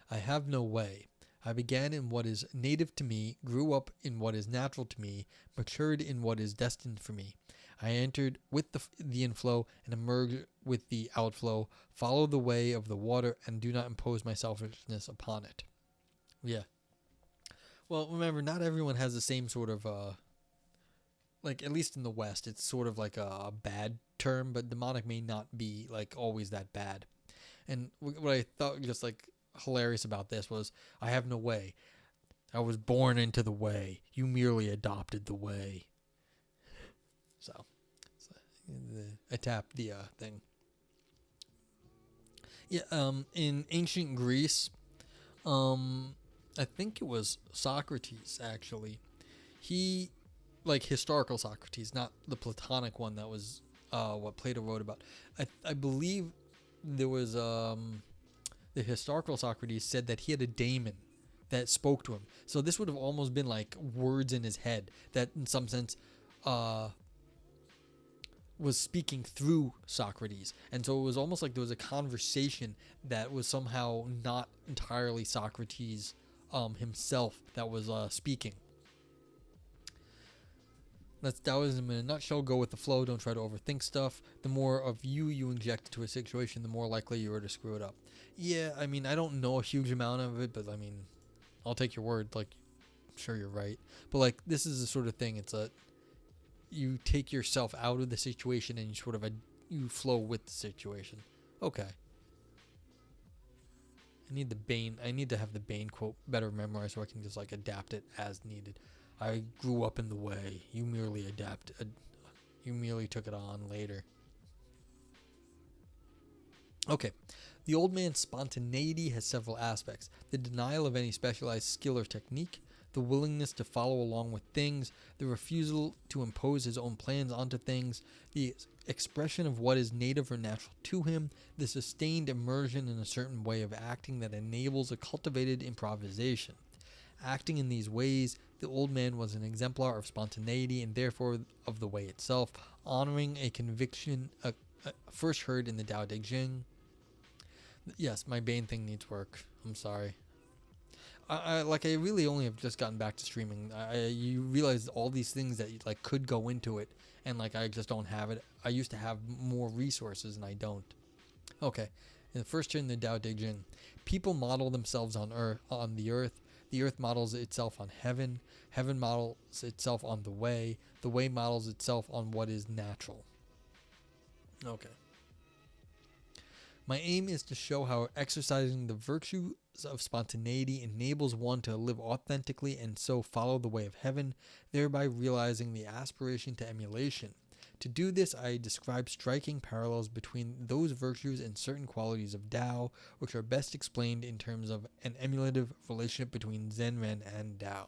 "I have no way. I began in what is native to me, grew up in what is natural to me, matured in what is destined for me. I entered with the inflow and emerged with the outflow, follow the way of the water and do not impose my selfishness upon it." Yeah. Well, remember, not everyone has the same sort of, at least in the West, it's sort of like a bad term, but demonic may not be, always that bad. And what I thought just, hilarious about this was, I have no way. I was born into the way. You merely adopted the way. So I tapped the thing. Yeah, in ancient Greece, I think it was Socrates, actually. He, historical Socrates, not the Platonic one that was what Plato wrote about. I believe there was, the historical Socrates said that he had a daemon that spoke to him. So this would have almost been like words in his head that in some sense was speaking through Socrates. And so it was almost like there was a conversation that was somehow not entirely Socrates himself that was speaking. That's Daoism in a nutshell. Go with the flow. Don't try to overthink stuff. The more of you inject into a situation, the more likely you are to screw it up. Yeah, I mean, I don't know a huge amount of it, but I mean, I'll take your word. Sure, you're right. But this is the sort of thing. It's you take yourself out of the situation and you sort of you flow with the situation. Okay. I need to have the Bane quote better memorized so I can just adapt it as needed. I grew up in the way. You merely you merely took it on later. Okay. The old man's spontaneity has several aspects. The denial of any specialized skill or technique, the willingness to follow along with things, the refusal to impose his own plans onto things, the expression of what is native or natural to him, the sustained immersion in a certain way of acting that enables a cultivated improvisation. Acting in these ways, the old man was an exemplar of spontaneity and therefore of the way itself, honoring a conviction first heard in the Tao Te Ching. Yes, my Bane thing needs work. I'm sorry. I really only have just gotten back to streaming. You realize all these things that could go into it, and I just don't have it. I used to have more resources, and I don't. Okay, in the first turn, the Tao Te Ching, people model themselves on the earth. The earth models itself on heaven. Heaven models itself on the way. The way models itself on what is natural. Okay. My aim is to show how exercising the virtues of spontaneity enables one to live authentically and so follow the way of heaven, thereby realizing the aspiration to emulation. To do this, I describe striking parallels between those virtues and certain qualities of Tao, which are best explained in terms of an emulative relationship between Zen-Ren and Tao.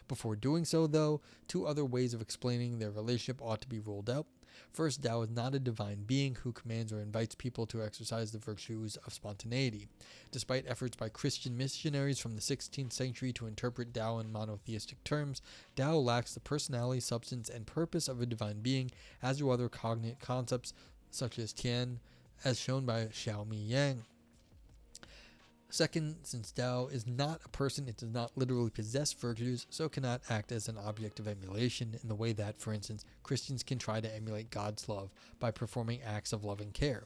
Before doing so, though, two other ways of explaining their relationship ought to be ruled out. First, Tao is not a divine being who commands or invites people to exercise the virtues of spontaneity. Despite efforts by Christian missionaries from the 16th century to interpret Tao in monotheistic terms, Tao lacks the personality, substance, and purpose of a divine being, as do other cognate concepts such as Tian, as shown by Xiaomi Yang. Second, since Tao is not a person, it does not literally possess virtues, so cannot act as an object of emulation in the way that, for instance, Christians can try to emulate God's love by performing acts of loving care.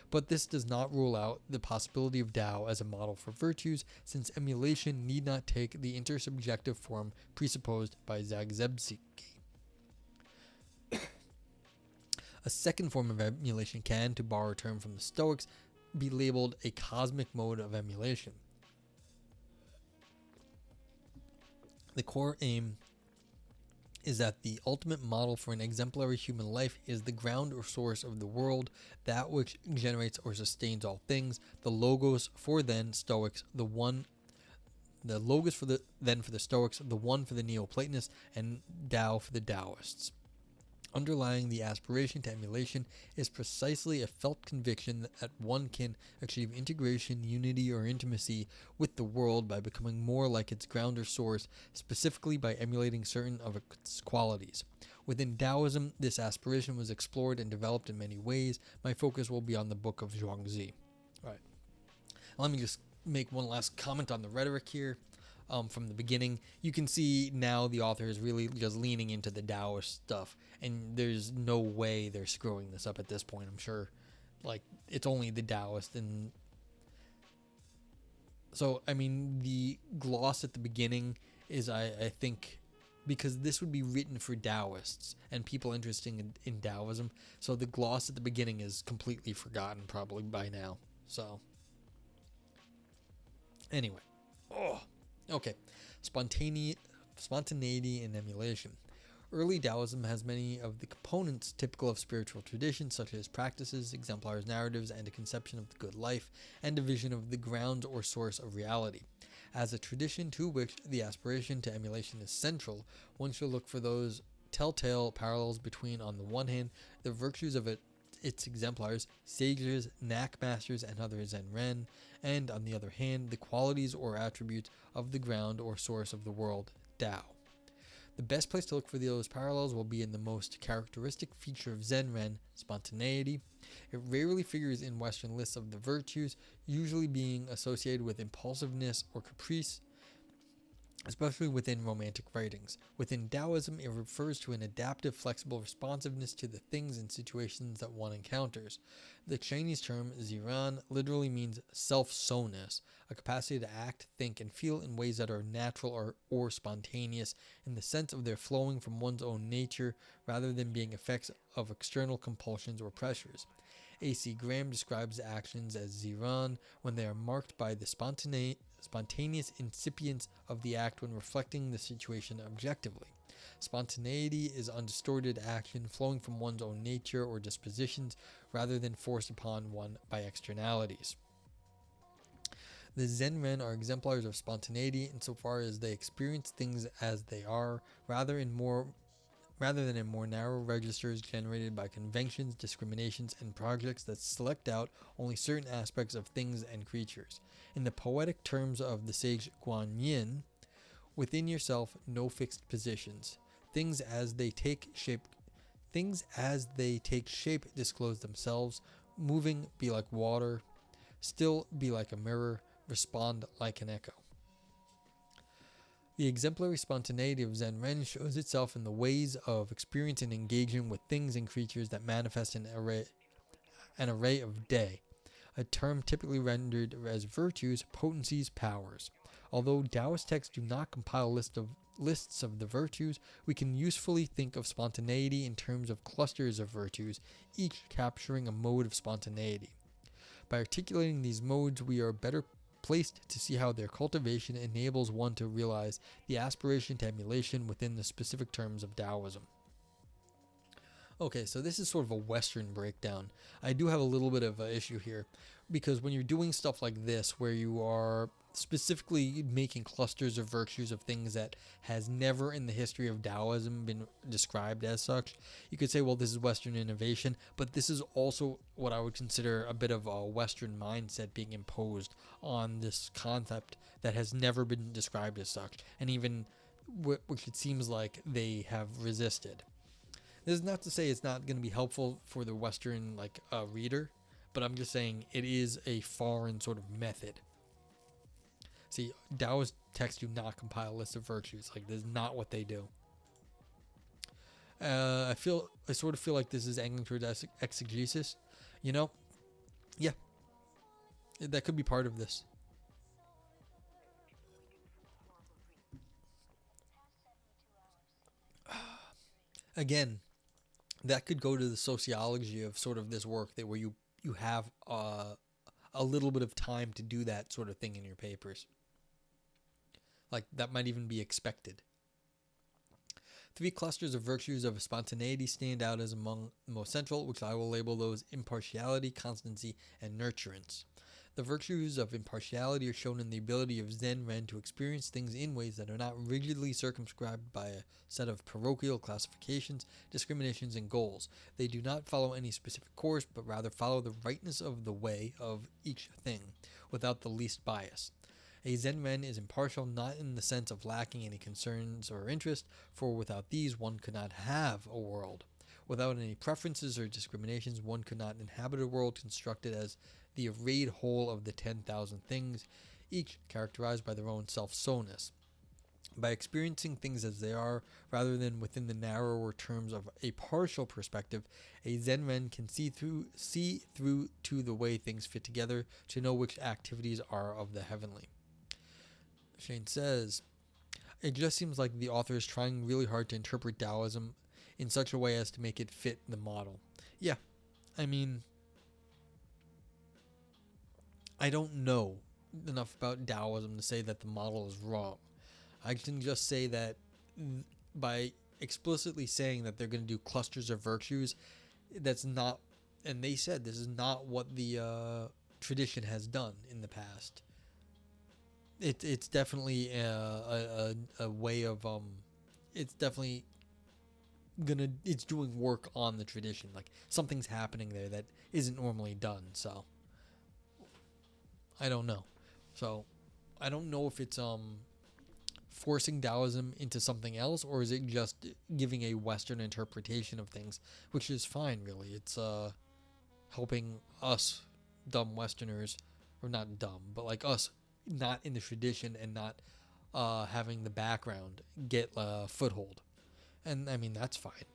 But this does not rule out the possibility of Tao as a model for virtues, since emulation need not take the intersubjective form presupposed by Zagzebski. A second form of emulation can, to borrow a term from the Stoics, be labeled a cosmic mode of emulation. The core aim is that the ultimate model for an exemplary human life is the ground or source of the world, that which generates or sustains all things, the logos for then Stoics, the logos for the Stoics, the one for the Neoplatonists, and Tao for the Taoists. Underlying the aspiration to emulation is precisely a felt conviction that one can achieve integration, unity, or intimacy with the world by becoming more like its ground or source, specifically by emulating certain of its qualities. Within Daoism, this aspiration was explored and developed in many ways. My focus will be on the book of Zhuangzi. All right. Let me just make one last comment on the rhetoric here. From the beginning, you can see now the author is really just leaning into the Taoist stuff, and there's no way they're screwing this up at this point. I'm sure, like, it's only the Taoist, and so I mean the gloss at the beginning is I think because this would be written for Taoists and people interested in Taoism, so the gloss at the beginning is completely forgotten probably by now. So anyway, okay, spontaneity and emulation. Early Taoism has many of the components typical of spiritual traditions, such as practices, exemplars, narratives, and a conception of the good life, and a vision of the ground or source of reality. As a tradition to which the aspiration to emulation is central, one should look for those telltale parallels between, on the one hand, the virtues of its exemplars, sages, knack masters, and other Zen-ren, and on the other hand, the qualities or attributes of the ground or source of the world, Tao. The best place to look for those parallels will be in the most characteristic feature of Zen-ren, spontaneity. It rarely figures in Western lists of the virtues, usually being associated with impulsiveness or caprice, especially within romantic writings. Within Taoism, it refers to an adaptive, flexible responsiveness to the things and situations that one encounters. The Chinese term ziran literally means self-sowness, a capacity to act, think, and feel in ways that are natural or spontaneous in the sense of their flowing from one's own nature rather than being effects of external compulsions or pressures. A.C. Graham describes actions as ziran when they are marked by the spontaneous incipience of the act when reflecting the situation objectively. Spontaneity is undistorted action flowing from one's own nature or dispositions rather than forced upon one by externalities. The Zen-ren are exemplars of spontaneity insofar as they experience things as they are, rather than in more narrow registers generated by conventions, discriminations, and projects that select out only certain aspects of things and creatures. In the poetic terms of the sage Guan Yin, within yourself no fixed positions. Things as they take shape disclose themselves. Moving, be like water. Still, be like a mirror. Respond like an echo. The exemplary spontaneity of Zen-ren shows itself in the ways of experiencing and engaging with things and creatures that manifest an array of day, a term typically rendered as virtues, potencies, powers. Although Taoist texts do not compile lists of the virtues, we can usefully think of spontaneity in terms of clusters of virtues, each capturing a mode of spontaneity. By articulating these modes, we are better placed to see how their cultivation enables one to realize the aspiration to emulation within the specific terms of Taoism. Okay, so this is sort of a Western breakdown. I do have a little bit of an issue here, because when you're doing stuff like this, where you are specifically making clusters of virtues of things that has never in the history of Taoism been described as such, you could say, well, this is Western innovation, but this is also what I would consider a bit of a Western mindset being imposed on this concept that has never been described as such, and even which it seems like they have resisted. This is not to say it's not going to be helpful for the Western reader, but I'm just saying it is a foreign sort of method. See, Taoist texts do not compile lists of virtues. Like, this is not what they do. I sort of feel like this is angling towards exegesis. You know, yeah, that could be part of this. Again, that could go to the sociology of sort of this work, that where you have a little bit of time to do that sort of thing in your papers. Like, that might even be expected. 3 clusters of virtues of spontaneity stand out as among the most central, which I will label those impartiality, constancy, and nurturance. The virtues of impartiality are shown in the ability of Zen Ren to experience things in ways that are not rigidly circumscribed by a set of parochial classifications, discriminations, and goals. They do not follow any specific course, but rather follow the rightness of the way of each thing, without the least bias. A Zen Ren is impartial not in the sense of lacking any concerns or interest, for without these one could not have a world. Without any preferences or discriminations, one could not inhabit a world constructed as the arrayed whole of the 10,000 things, each characterized by their own self-so-ness. By experiencing things as they are, rather than within the narrower terms of a partial perspective, a Zen Ren can see through to the way things fit together, to know which activities are of the heavenly. Shane says, it just seems like the author is trying really hard to interpret Daoism in such a way as to make it fit the model. Yeah, I mean, I don't know enough about Daoism to say that the model is wrong. I can just say that by explicitly saying that they're going to do clusters of virtues, that's not, and they said this is not what the tradition has done in the past. It's definitely a way of it's definitely it's doing work on the tradition. Like, something's happening there that isn't normally done. So I don't know. So I don't know if it's forcing Taoism into something else, or is it just giving a Western interpretation of things, which is fine, really. It's helping us dumb Westerners, or not dumb, but like us, not in the tradition and not having the background, get a foothold. And I mean, that's fine.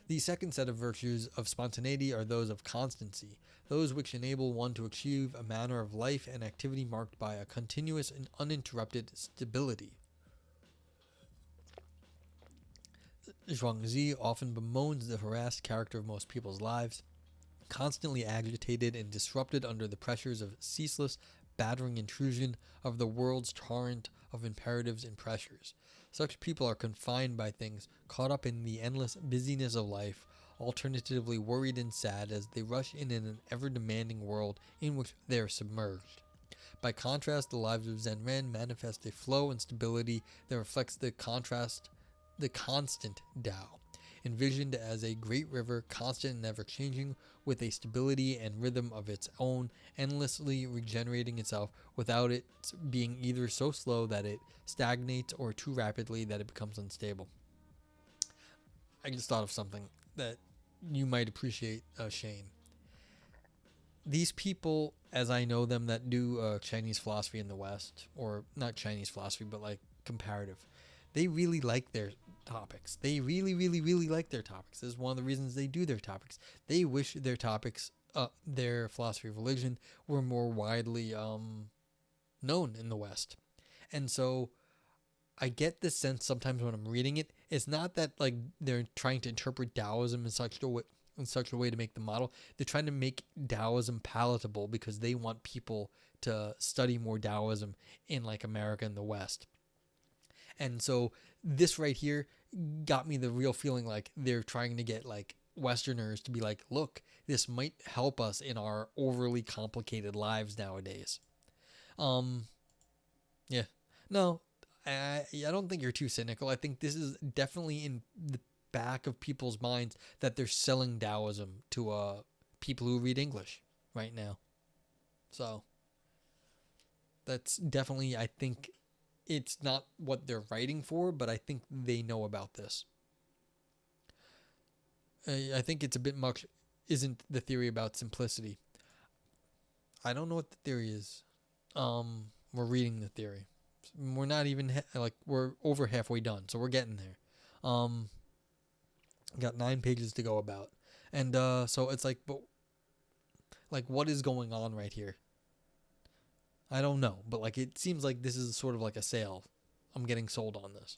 The second set of virtues of spontaneity are those of constancy, those which enable one to achieve a manner of life and activity marked by a continuous and uninterrupted stability. Zhuangzi often bemoans the harassed character of most people's lives, constantly agitated and disrupted under the pressures of ceaseless, battering intrusion of the world's torrent of imperatives and pressures. Such people are confined by things, caught up in the endless busyness of life, alternatively worried and sad as they rush in an ever-demanding world in which they are submerged. By contrast, the lives of Zen Ren manifest a flow and stability that reflects the constant Tao, envisioned as a great river, constant and ever-changing, with a stability and rhythm of its own, endlessly regenerating itself without it being either so slow that it stagnates or too rapidly that it becomes unstable. I just thought of something that you might appreciate, Shane. These people, as I know them, that do Chinese philosophy in the West, or not Chinese philosophy, but like comparative, they really like their topics. They really, really, really like their topics. This is one of the reasons they do their topics. They wish their topics, their philosophy of religion, were more widely known in the West. And so I get this sense sometimes when I'm reading it, it's not that like they're trying to interpret Taoism in such a way to make the model. They're trying to make Taoism palatable because they want people to study more Taoism in like America and the West. And so this right here got me the real feeling like they're trying to get like Westerners to be like, look, this might help us in our overly complicated lives nowadays. Yeah. No, I don't think you're too cynical. I think this is definitely in the back of people's minds that they're selling Taoism to people who read English right now. So that's definitely, I think, it's not what they're writing for, but I think they know about this. I think it's a bit much, isn't the theory about simplicity. I don't know what the theory is. We're reading the theory. We're not even we're over halfway done, so we're getting there. Got 9 pages to go about, and so it's like, but like, what is going on right here? I don't know, but like, it seems like this is sort of like a sale. I'm getting sold on this.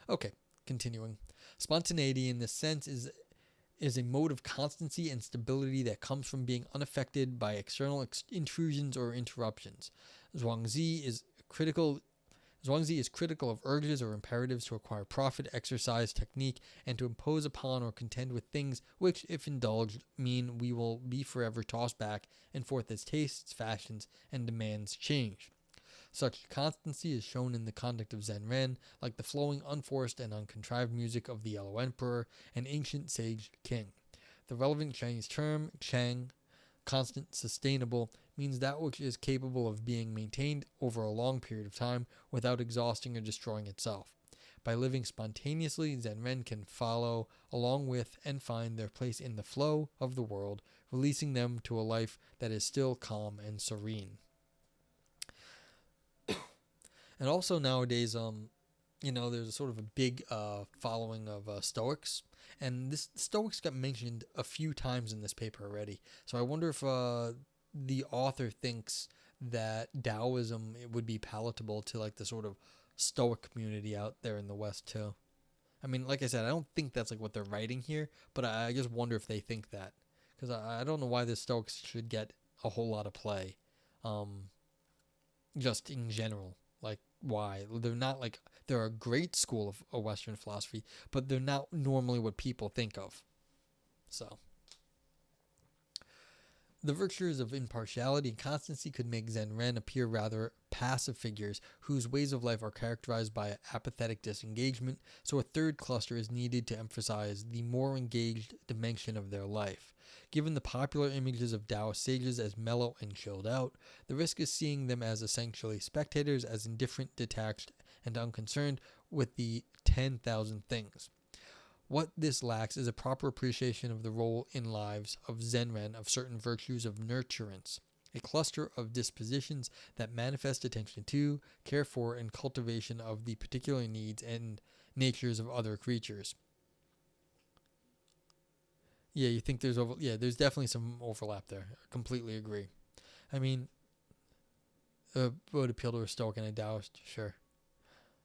Okay, continuing. Spontaneity in this sense is a mode of constancy and stability that comes from being unaffected by external intrusions or interruptions. Zhuangzi is critical of urges or imperatives to acquire profit, exercise, technique, and to impose upon or contend with things which, if indulged, mean we will be forever tossed back and forth as tastes, fashions, and demands change. Such constancy is shown in the conduct of Zen Ren, like the flowing, unforced, and uncontrived music of the Yellow Emperor, an ancient sage king. The relevant Chinese term, Chang, constant, sustainable, means that which is capable of being maintained over a long period of time without exhausting or destroying itself. By living spontaneously, Zen Ren can follow along with and find their place in the flow of the world, releasing them to a life that is still calm and serene. And also nowadays, there's a sort of a big following of Stoics, and this Stoics got mentioned a few times in this paper already. So I wonder if the author thinks that Daoism it would be palatable to like the sort of Stoic community out there in the West too. I mean, like I said, I don't think that's like what they're writing here, but I just wonder if they think that, because I don't know why the Stoics should get a whole lot of play, just in general. Like, why? They're not like, they're a great school of a Western philosophy, but they're not normally what people think of. So, the virtues of impartiality and constancy could make Zen Ren appear rather passive figures whose ways of life are characterized by apathetic disengagement, so a third cluster is needed to emphasize the more engaged dimension of their life. Given the popular images of Taoist sages as mellow and chilled out, the risk is seeing them as essentially spectators, as indifferent, detached, and unconcerned with the 10,000 things. What this lacks is a proper appreciation of the role in lives of Zen Ren of certain virtues of nurturance, a cluster of dispositions that manifest attention to, care for, and cultivation of the particular needs and natures of other creatures. Yeah, you think there's there's definitely some overlap there. I completely agree. I mean, would appeal to a Stoic and a Taoist, sure.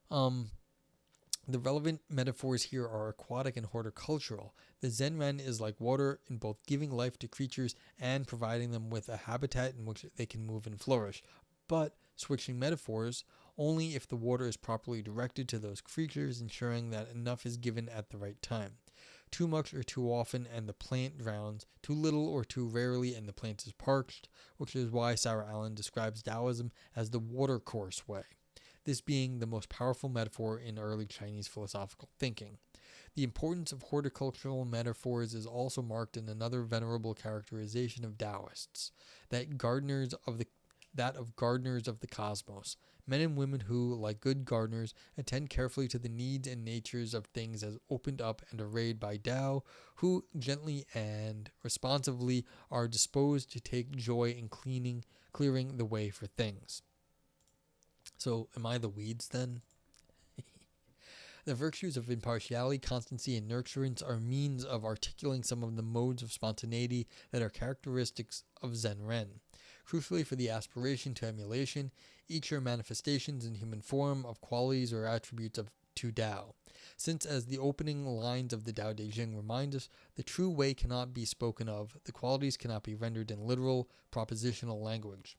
The relevant metaphors here are aquatic and horticultural. The Zen Ren is like water in both giving life to creatures and providing them with a habitat in which they can move and flourish. But, switching metaphors, only if the water is properly directed to those creatures, ensuring that enough is given at the right time. Too much or too often and the plant drowns, too little or too rarely and the plant is parched, which is why Sarah Allen describes Taoism as the watercourse way, this being the most powerful metaphor in early Chinese philosophical thinking. The importance of horticultural metaphors is also marked in another venerable characterization of Taoists, that of gardeners of the cosmos, men and women who, like good gardeners, attend carefully to the needs and natures of things as opened up and arrayed by Tao, who gently and responsively are disposed to take joy in clearing the way for things. So, am I the weeds then? The virtues of impartiality, constancy, and nurturance are means of articulating some of the modes of spontaneity that are characteristics of Zen Ren. Crucially for the aspiration to emulation, each are manifestations in human form of qualities or attributes to Tao. Since, as the opening lines of the Tao Te Ching remind us, the true way cannot be spoken of, the qualities cannot be rendered in literal, propositional language.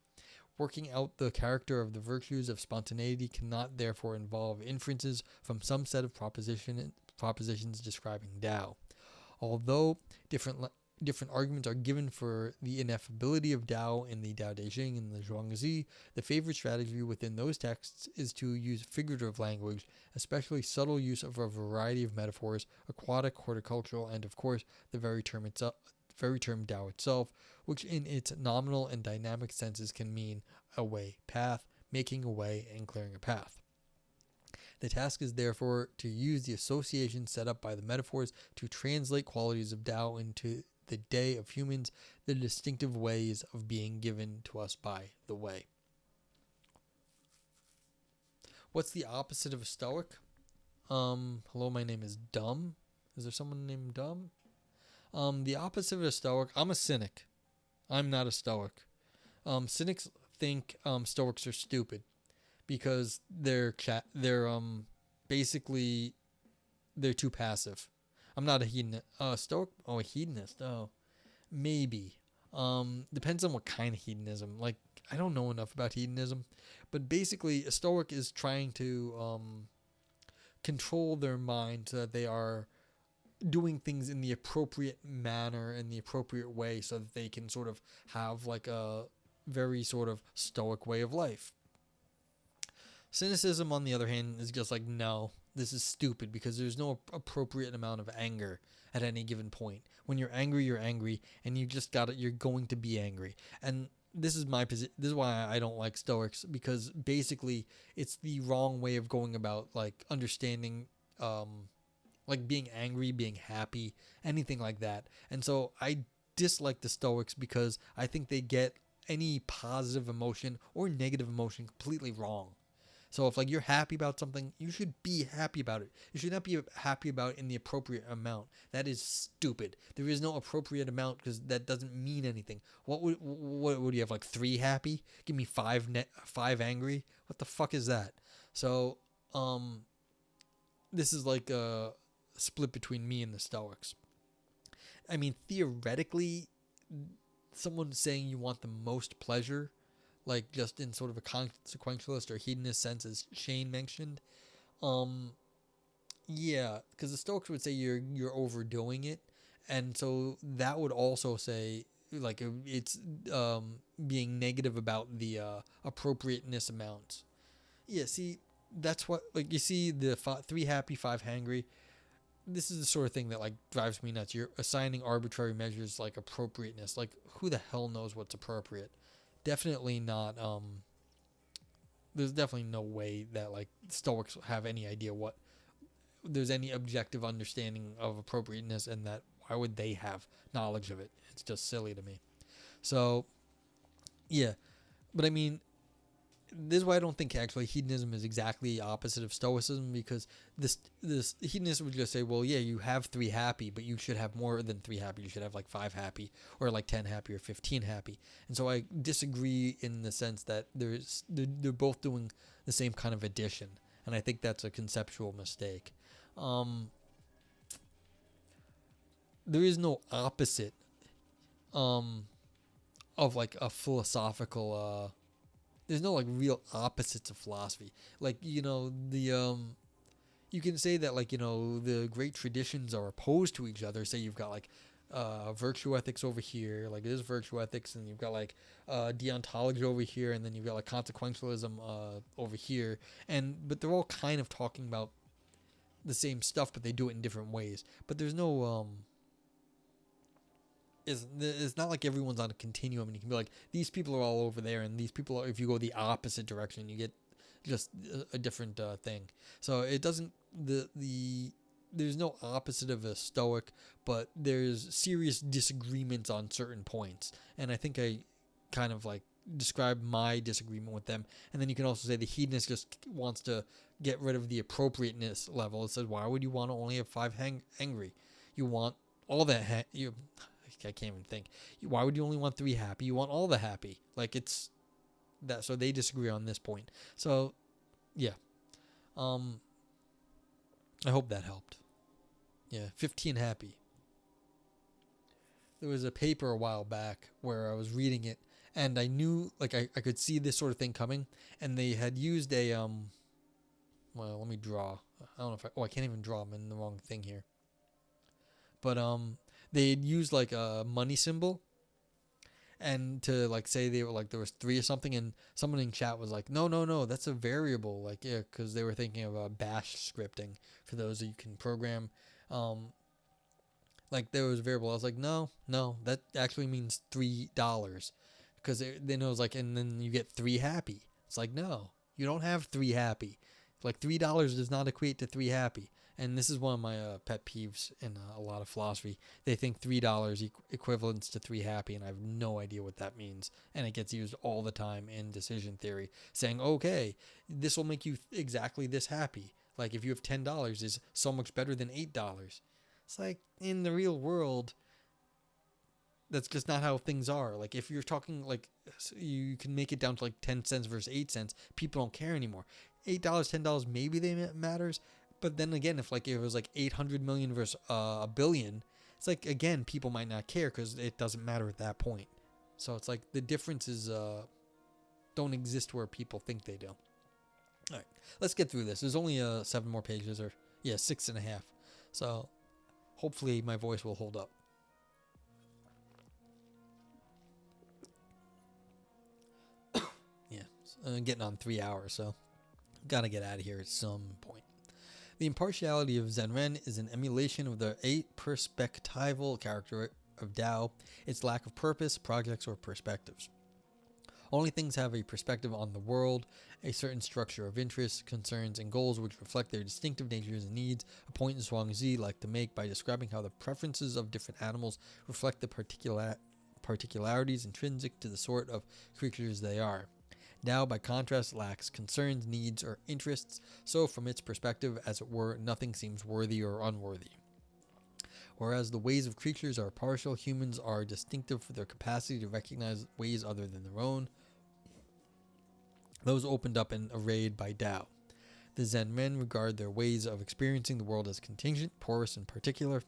Working out the character of the virtues of spontaneity cannot therefore involve inferences from some set of propositions describing Tao. Although different arguments are given for the ineffability of Tao in the Tao Te Ching and the Zhuangzi, the favorite strategy within those texts is to use figurative language, especially subtle use of a variety of metaphors, aquatic, horticultural, and of course the very term Tao itself, which in its nominal and dynamic senses can mean a way, path, making a way, and clearing a path. The task is therefore to use the associations set up by the metaphors to translate qualities of Tao into the day of humans, the distinctive ways of being given to us by the way. What's the opposite of a stoic? Hello, my name is Dumb. Is there someone named Dumb? The opposite of a stoic, I'm a cynic. I'm not a stoic. Cynics think stoics are stupid because basically they're too passive. I'm not a hedonist. Stoic? Oh, a hedonist. Oh, maybe. Depends on what kind of hedonism. Like, I don't know enough about hedonism, but basically, a stoic is trying to control their mind so that they are doing things in the appropriate manner, in the appropriate way, so that they can sort of have like a very sort of stoic way of life. Cynicism, on the other hand, is just like, no, this is stupid because there's no appropriate amount of anger at any given point. When you're angry, and you just got it. You're going to be angry, and this is my position. This is why I don't like Stoics, because basically it's the wrong way of going about like understanding, like being angry, being happy, anything like that. And so I dislike the Stoics because I think they get any positive emotion or negative emotion completely wrong. So if like you're happy about something, you should be happy about it. You should not be happy about it in the appropriate amount. That is stupid. There is no appropriate amount because that doesn't mean anything. What would you have, like 3 happy? Give me 5 angry? What the fuck is that? So this is like a split between me and the Stoics. I mean, theoretically, someone saying you want the most pleasure, like just in sort of a consequentialist or hedonist sense, as Shane mentioned, yeah, because the Stoics would say you're overdoing it, and so that would also say like it's being negative about the appropriateness amounts. Yeah, see, that's what, like, you see the 3 happy, 5 hangry. This is the sort of thing that like drives me nuts. You're assigning arbitrary measures like appropriateness. Like, who the hell knows what's appropriate? Definitely not. There's definitely no way that like Stoics have any idea what there's any objective understanding of appropriateness, and that why would they have knowledge of it? It's just silly to me. So yeah, but I mean, this is why I don't think actually hedonism is exactly opposite of Stoicism, because this hedonist would just say, well, yeah, you have 3 happy, but you should have more than 3 happy. You should have like 5 happy, or like 10 happy, or 15 happy. And so I disagree in the sense that they're both doing the same kind of addition, and I think that's a conceptual mistake. There is no opposite of like a philosophical there's no like real opposites of philosophy. Like, you can say that, like, the great traditions are opposed to each other. Say you've got like virtue ethics over here, like there's virtue ethics, and you've got like deontology over here, and then you've got like consequentialism over here, but they're all kind of talking about the same stuff, but they do it in different ways. But there's no it's not like everyone's on a continuum, and you can be like, these people are all over there, and these people are, if you go the opposite direction, you get just a different thing. So it doesn't there's no opposite of a Stoic, but there's serious disagreements on certain points, and I think I kind of like describe my disagreement with them. And then you can also say the hedonist just wants to get rid of the appropriateness level. It says, why would you want to only have 5 angry? You want all that I can't even think. Why would you only want 3 happy? You want all the happy. Like, it's that. So they disagree on this point. So yeah, I hope that helped. Yeah, 15 happy. There was a paper a while back where I was reading it, and I knew, like, I could see this sort of thing coming, and they had used a well, let me draw. I don't know if I can't even draw. I'm in the wrong thing here. But they had used like a money symbol, and to like say they were like there was 3 or something, and someone in chat was like, no, that's a variable. Like, yeah, because they were thinking of bash scripting, for those that you can program. Like, there was a variable. I was like, no, that actually means $3, because then it was like, and then you get 3 happy. It's like, no, you don't have 3 happy. Like, $3 does not equate to 3 happy. And this is one of my pet peeves in a lot of philosophy. They think $3 equivalents to 3 happy, and I have no idea what that means. And it gets used all the time in decision theory, saying, okay, this will make you exactly this happy. Like if you have $10 is so much better than $8. It's like in the real world, that's just not how things are. Like if you're talking like you can make it down to like 10 cents versus 8 cents, people don't care anymore. $8, $10, maybe they matters. But then again, if like it was like 800 million versus a billion, it's like, again, people might not care because it doesn't matter at that point. So it's like the differences don't exist where people think they do. All right, let's get through this. There's only 7 more pages, or 6.5. So hopefully my voice will hold up. Getting on 3 hours, so gotta get out of here at some point. The impartiality of Zen-Ren is an emulation of the aperspectival character of Tao, its lack of purpose, projects, or perspectives. Only things have a perspective on the world, a certain structure of interests, concerns, and goals which reflect their distinctive natures and needs, a point Zhuangzi liked to make by describing how the preferences of different animals reflect the particularities intrinsic to the sort of creatures they are. Tao, by contrast, lacks concerns, needs, or interests, so from its perspective, as it were, nothing seems worthy or unworthy. Whereas the ways of creatures are partial, humans are distinctive for their capacity to recognize ways other than their own, those opened up and arrayed by Tao. The Zen-men regard their ways of experiencing the world as contingent, porous, and particular,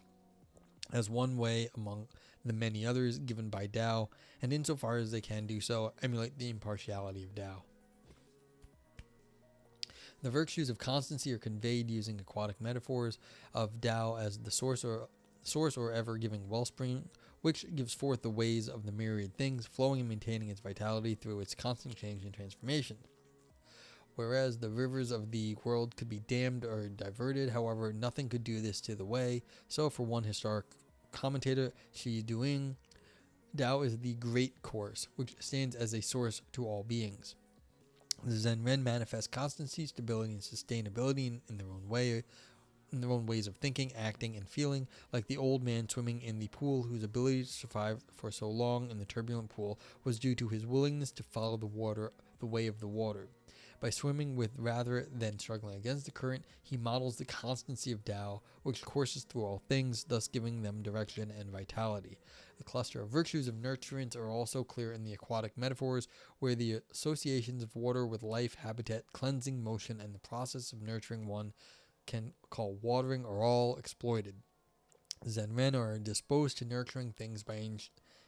as one way among the many others given by Tao, and insofar as they can do so, emulate the impartiality of Tao. The virtues of constancy are conveyed using aquatic metaphors of Tao as the source or ever-giving wellspring, which gives forth the ways of the myriad things, flowing and maintaining its vitality through its constant change and transformation. Whereas the rivers of the world could be dammed or diverted, however, nothing could do this to the way. So for one historic commentator, Xi Duing, Tao is the great course, which stands as a source to all beings. The Zen-Ren manifest constancy, stability, and sustainability in their own way, in their own ways of thinking, acting, and feeling, like the old man swimming in the pool whose ability to survive for so long in the turbulent pool was due to his willingness to follow the way of the water. By swimming with rather than struggling against the current, he models the constancy of Tao, which courses through all things, thus giving them direction and vitality. The cluster of virtues of nurturance are also clear in the aquatic metaphors, where the associations of water with life, habitat, cleansing, motion, and the process of nurturing one can call watering are all exploited. Zen-Ren are disposed to nurturing things by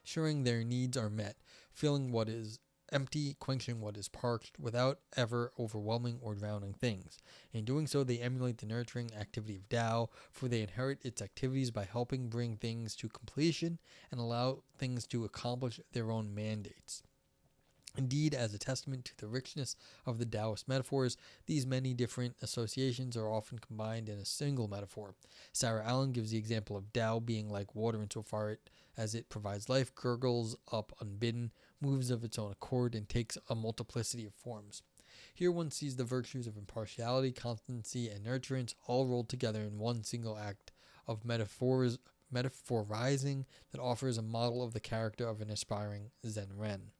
ensuring their needs are met, filling what is empty, quenching what is parched, without ever overwhelming or drowning things. In doing so, they emulate the nurturing activity of Tao, for they inherit its activities by helping bring things to completion and allow things to accomplish their own mandates. Indeed, as a testament to the richness of the Taoist metaphors, these many different associations are often combined in a single metaphor. Sarah Allen gives the example of Tao being like water insofar as it provides life, gurgles up unbidden, moves of its own accord, and takes a multiplicity of forms. Here one sees the virtues of impartiality, constancy, and nurturance all rolled together in one single act of metaphorizing that offers a model of the character of an aspiring Zen-Ren.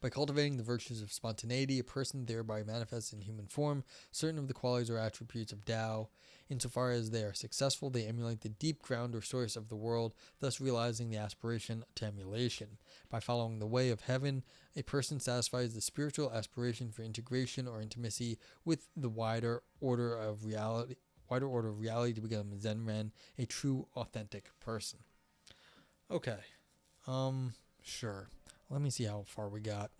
By cultivating the virtues of spontaneity, a person thereby manifests in human form certain of the qualities or attributes of Tao. Insofar as they are successful, they emulate the deep ground or source of the world, thus realizing the aspiration to emulation. By following the way of heaven, a person satisfies the spiritual aspiration for integration or intimacy with the wider order of reality to become Zen-Ren, a true, authentic person. Okay. Sure. Let me see how far we got.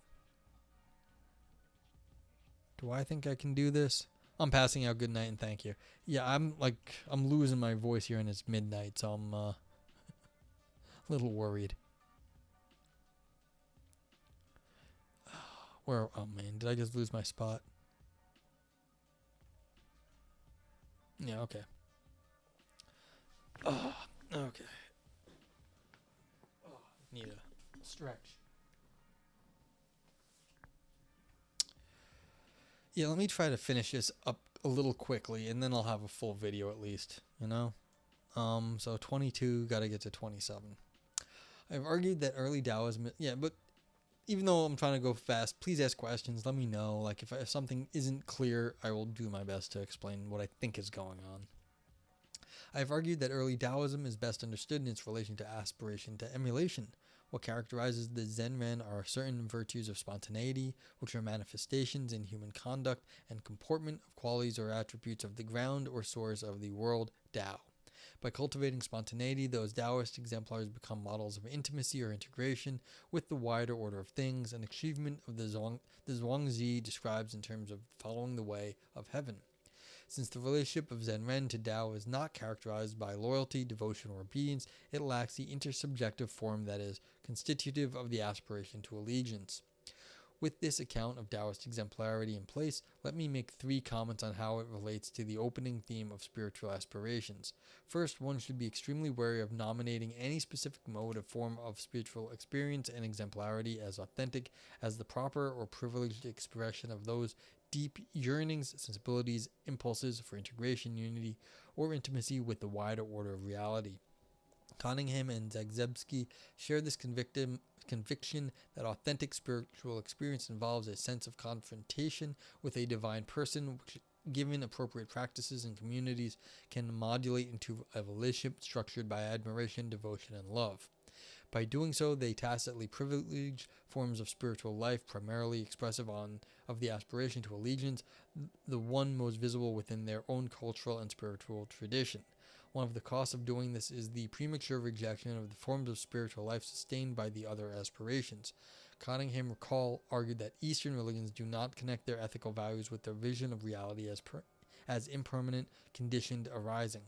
Do I think I can do this? I'm passing out good night and thank you. Yeah, I'm losing my voice here and it's midnight, so I'm a little worried. Oh man, did I just lose my spot? Yeah, okay. Okay. Need a stretch. Yeah, let me try to finish this up a little quickly, and then I'll have a full video at least, you know? So 22, gotta get to 27. I've argued that early Daoism, yeah, but even though I'm trying to go fast, please ask questions. Let me know. Like, if something isn't clear, I will do my best to explain what I think is going on. I've argued that early Daoism is best understood in its relation to aspiration to emulation. What characterizes the Zen-Ren are certain virtues of spontaneity, which are manifestations in human conduct and comportment of qualities or attributes of the ground or source of the world, Tao. By cultivating spontaneity, those Taoist exemplars become models of intimacy or integration with the wider order of things, an achievement of the Zhuangzi describes in terms of following the way of heaven. Since the relationship of Zen-Ren to Tao is not characterized by loyalty, devotion, or obedience, it lacks the intersubjective form that is constitutive of the aspiration to allegiance. With this account of Taoist exemplarity in place, let me make 3 comments on how it relates to the opening theme of spiritual aspirations. First, one should be extremely wary of nominating any specific mode or form of spiritual experience and exemplarity as authentic as the proper or privileged expression of those deep yearnings, sensibilities, impulses for integration, unity, or intimacy with the wider order of reality. Cunningham and Zagzebski share this conviction that authentic spiritual experience involves a sense of confrontation with a divine person, which, given appropriate practices and communities, can modulate into a volition structured by admiration, devotion, and love. By doing so, they tacitly privilege forms of spiritual life primarily expressive of the aspiration to allegiance, the one most visible within their own cultural and spiritual tradition. One of the costs of doing this is the premature rejection of the forms of spiritual life sustained by the other aspirations. Cunningham argued that Eastern religions do not connect their ethical values with their vision of reality as impermanent, conditioned arising,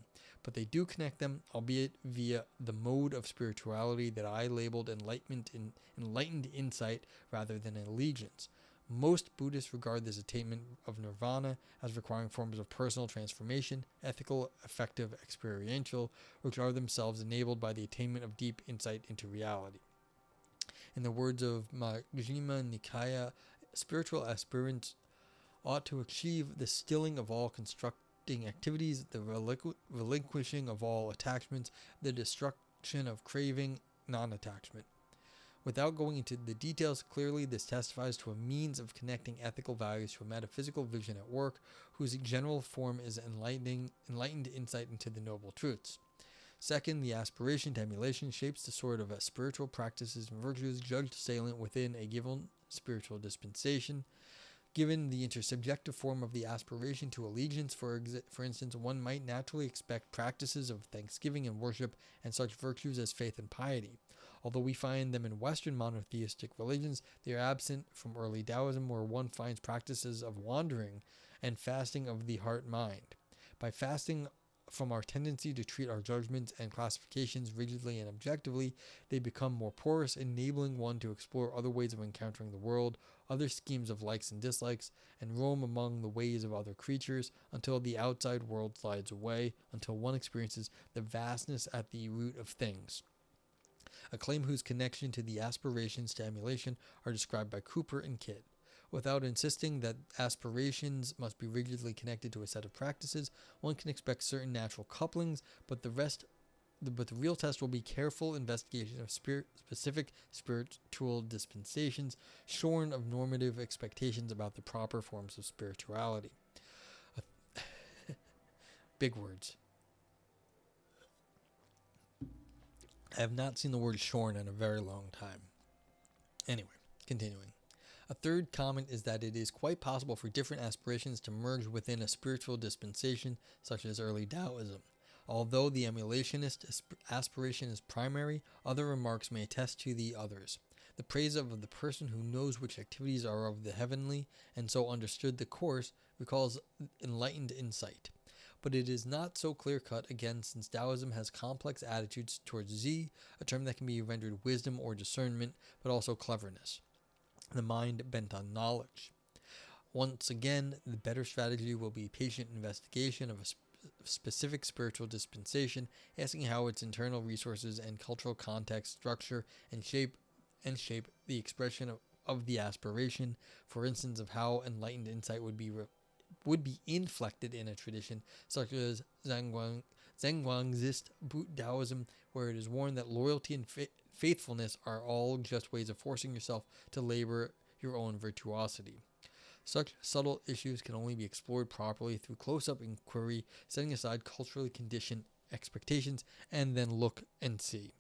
but they do connect them, albeit via the mode of spirituality that I labeled enlightened insight rather than allegiance. Most Buddhists regard this attainment of nirvana as requiring forms of personal transformation, ethical, affective, experiential, which are themselves enabled by the attainment of deep insight into reality. In the words of Majjhima Nikaya, spiritual aspirants ought to achieve the stilling of all constructing activities, the relinquishing of all attachments, the destruction of craving, non-attachment. Without going into the details, clearly this testifies to a means of connecting ethical values to a metaphysical vision at work, whose general form is enlightened insight into the noble truths. Second, the aspiration to emulation shapes the sort of spiritual practices and virtues judged salient within a given spiritual dispensation. Given the intersubjective form of the aspiration to allegiance, for instance, one might naturally expect practices of thanksgiving and worship and such virtues as faith and piety. Although we find them in Western monotheistic religions, they are absent from early Taoism, where one finds practices of wandering and fasting of the heart-mind. By fasting from our tendency to treat our judgments and classifications rigidly and objectively, they become more porous, enabling one to explore other ways of encountering the world, other schemes of likes and dislikes, and roam among the ways of other creatures until the outside world slides away, until one experiences the vastness at the root of things. A claim whose connection to the aspirations to emulation are described by Cooper and Kidd. Without insisting that aspirations must be rigidly connected to a set of practices, one can expect certain natural couplings, but the real test will be careful investigation of specific spiritual dispensations, shorn of normative expectations about the proper forms of spirituality. Big words. I have not seen the word shorn in a very long time. Anyway, continuing. A third comment is that it is quite possible for different aspirations to merge within a spiritual dispensation, such as early Taoism. Although the emulationist aspiration is primary, other remarks may attest to the others. The praise of the person who knows which activities are of the heavenly, and so understood the course, recalls enlightened insight. But it is not so clear-cut, again, since Taoism has complex attitudes towards Zi, a term that can be rendered wisdom or discernment, but also cleverness, the mind bent on knowledge. Once again, the better strategy will be patient investigation of a specific spiritual dispensation, asking how its internal resources and cultural context structure and shape the expression of the aspiration, for instance, of how enlightened insight would be would be inflected in a tradition such as Zhenguangist Daoism, where it is warned that loyalty and faithfulness are all just ways of forcing yourself to labor your own virtuosity. Such subtle issues can only be explored properly through close-up inquiry, setting aside culturally conditioned expectations, and then look and see.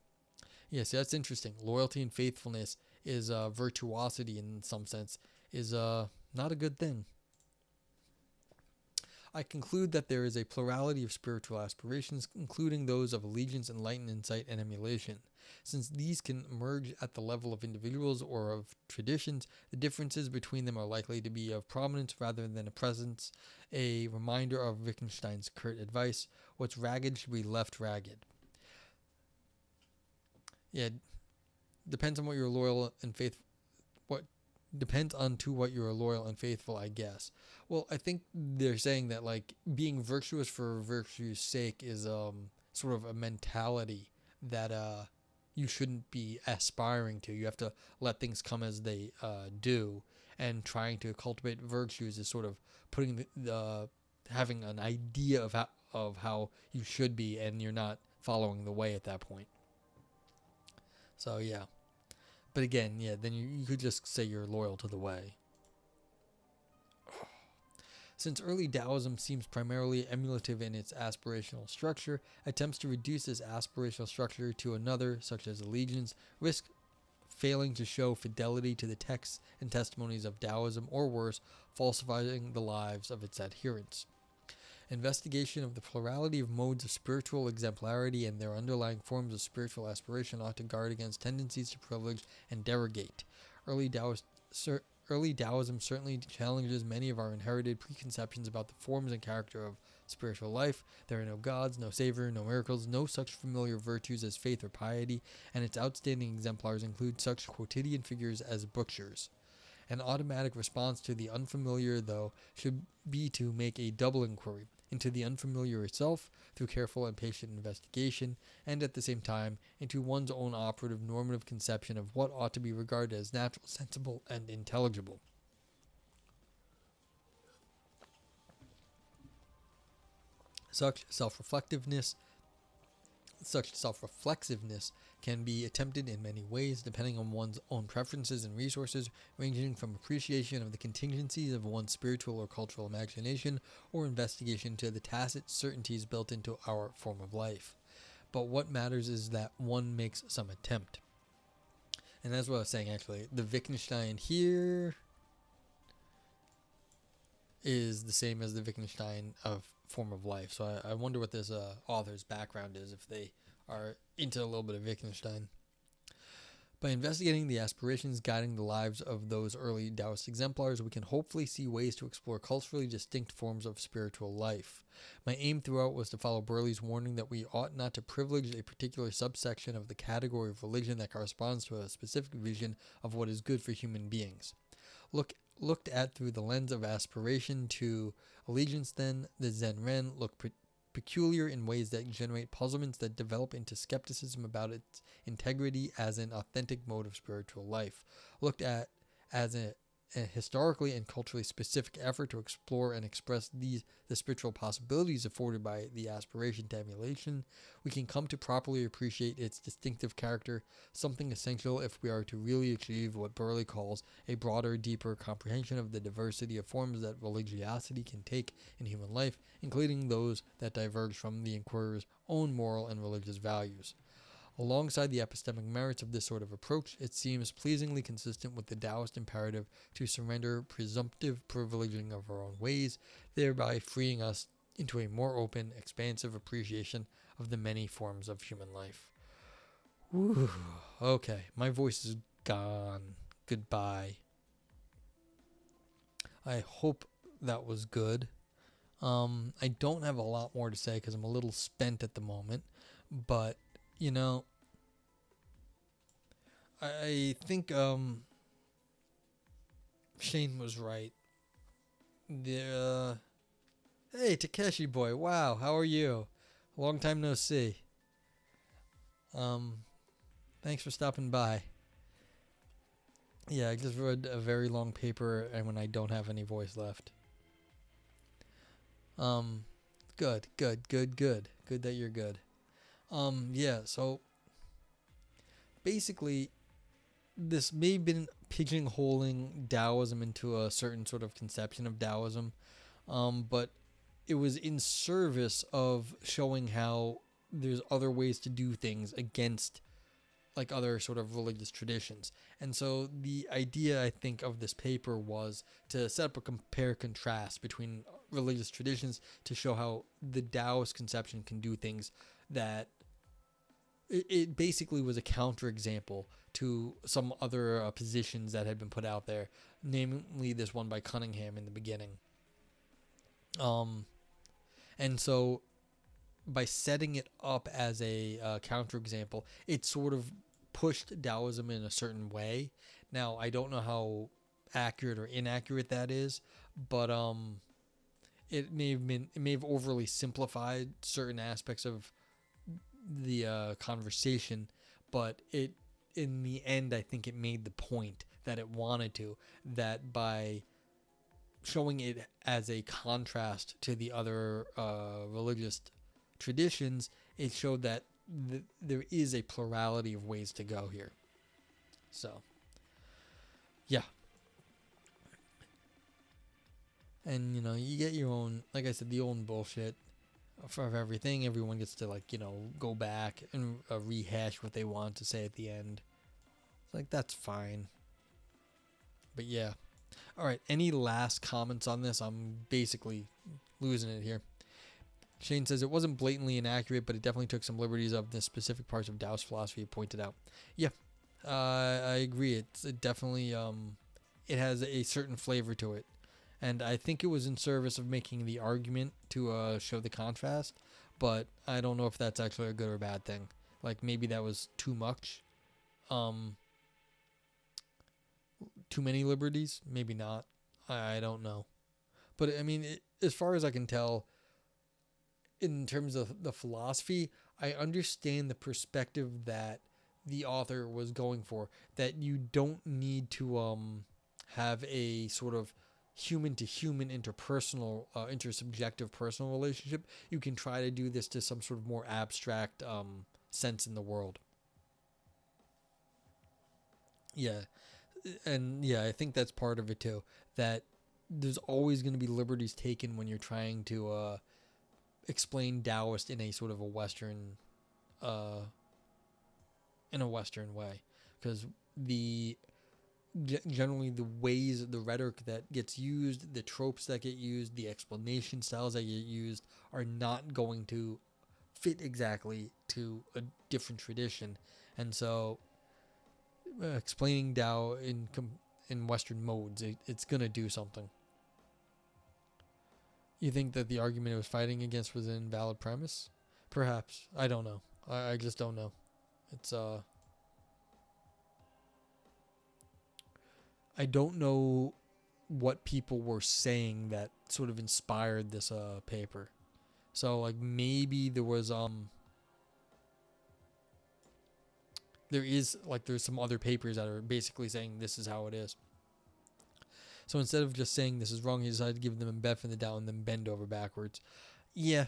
Yes, that's interesting. Loyalty and faithfulness is virtuosity in some sense, is not a good thing. I conclude that there is a plurality of spiritual aspirations, including those of allegiance, enlightened insight, and emulation. Since these can emerge at the level of individuals or of traditions, the differences between them are likely to be of prominence rather than a presence, a reminder of Wittgenstein's curt advice, what's ragged should be left ragged. Yeah, depends on what you're loyal and faithful. What depends on to what you're loyal and faithful, I guess. Well, I think they're saying that like being virtuous for virtue's sake is sort of a mentality that you shouldn't be aspiring to. You have to let things come as they do, and trying to cultivate virtues is sort of putting the having an idea of how you should be, and you're not following the way at that point. So yeah. But again, yeah, then you could just say you're loyal to the way. Since early Daoism seems primarily emulative in its aspirational structure, attempts to reduce this aspirational structure to another, such as allegiance, risk failing to show fidelity to the texts and testimonies of Daoism, or worse, falsifying the lives of its adherents. Investigation of the plurality of modes of spiritual exemplarity and their underlying forms of spiritual aspiration ought to guard against tendencies to privilege and derogate. Early Daoism certainly challenges many of our inherited preconceptions about the forms and character of spiritual life. There are no gods, no savior, no miracles, no such familiar virtues as faith or piety, and its outstanding exemplars include such quotidian figures as butchers. An automatic response to the unfamiliar, though, should be to make a double inquiry into the unfamiliar itself through careful and patient investigation, and at the same time into one's own operative normative conception of what ought to be regarded as natural, sensible, and intelligible. Such self-reflexiveness can be attempted in many ways, depending on one's own preferences and resources, ranging from appreciation of the contingencies of one's spiritual or cultural imagination, or investigation to the tacit certainties built into our form of life. But what matters is that one makes some attempt. And that's what I was saying, actually. The Wittgenstein here is the same as the Wittgenstein of form of life. So I wonder what this author's background is, if they are into a little bit of Wittgenstein. By investigating the aspirations guiding the lives of those early Taoist exemplars, we can hopefully see ways to explore culturally distinct forms of spiritual life. My aim throughout was to follow Burley's warning that we ought not to privilege a particular subsection of the category of religion that corresponds to a specific vision of what is good for human beings. Looked at through the lens of aspiration to allegiance, then, the Zen Ren look peculiar in ways that generate puzzlements that develop into skepticism about its integrity as an authentic mode of spiritual life. Looked at as a historically and culturally specific effort to explore and express the spiritual possibilities afforded by the aspiration to emulation, we can come to properly appreciate its distinctive character, something essential if we are to really achieve what Burley calls a broader, deeper comprehension of the diversity of forms that religiosity can take in human life, including those that diverge from the inquirer's own moral and religious values. Alongside the epistemic merits of this sort of approach, it seems pleasingly consistent with the Taoist imperative to surrender presumptive privileging of our own ways, thereby freeing us into a more open, expansive appreciation of the many forms of human life. Whew. Okay, my voice is gone. Goodbye. I hope that was good. I don't have a lot more to say because I'm a little spent at the moment, but you know, I think Shane was right. Hey Takeshi boy, wow, how are you? Long time no see. Thanks for stopping by. Yeah, I just read a very long paper and when I don't have any voice left. Um, good, good, good, good, good that you're good. Yeah. So basically, this may have been pigeonholing Taoism into a certain sort of conception of Taoism, but it was in service of showing how there's other ways to do things against like other sort of religious traditions. And so the idea I think of this paper was to set up a compare contrast between religious traditions to show how the Taoist conception can do things that it basically was a counterexample to some other positions that had been put out there, namely this one by Cunningham in the beginning. And so by setting it up as a counterexample, it sort of pushed Taoism in a certain way. Now, I don't know how accurate or inaccurate that is, but it may have overly simplified certain aspects of the conversation, but it in the end I think it made the point that it wanted to, that by showing it as a contrast to the other religious traditions, it showed that there is a plurality of ways to go here. So yeah, and you get your own, like I said, the own bullshit for everything. Everyone gets to go back and rehash what they want to say at the end. It's like, that's fine. But yeah. All right, any last comments on this? I'm basically losing it here. Shane says it wasn't blatantly inaccurate, but it definitely took some liberties of the specific parts of Taoist philosophy pointed out. Yeah, I agree. It definitely it has a certain flavor to it, and I think it was in service of making the argument to show the contrast. But I don't know if that's actually a good or bad thing. Like, maybe that was too much. Too many liberties? Maybe not. I don't know. But I mean, as far as I can tell, in terms of the philosophy, I understand the perspective that the author was going for. That you don't need to have a sort of human to human interpersonal, intersubjective personal relationship. You can try to do this to some sort of more abstract sense in the world. Yeah, and yeah, I think that's part of it too. That there's always going to be liberties taken when you're trying to explain Taoist in a sort of a Western, uh, in a Western way, because the generally the ways, the rhetoric that gets used, the tropes that get used, the explanation styles that get used are not going to fit exactly to a different tradition, and so explaining Tao in Western modes, it's gonna do something. You think that the argument it was fighting against was an invalid premise? Perhaps. I don't know. I just don't know. It's I don't know what people were saying that sort of inspired this paper. So like maybe there's some other papers that are basically saying this is how it is. So instead of just saying this is wrong, he decided to give them a benefit of the doubt and then bend over backwards. Yeah.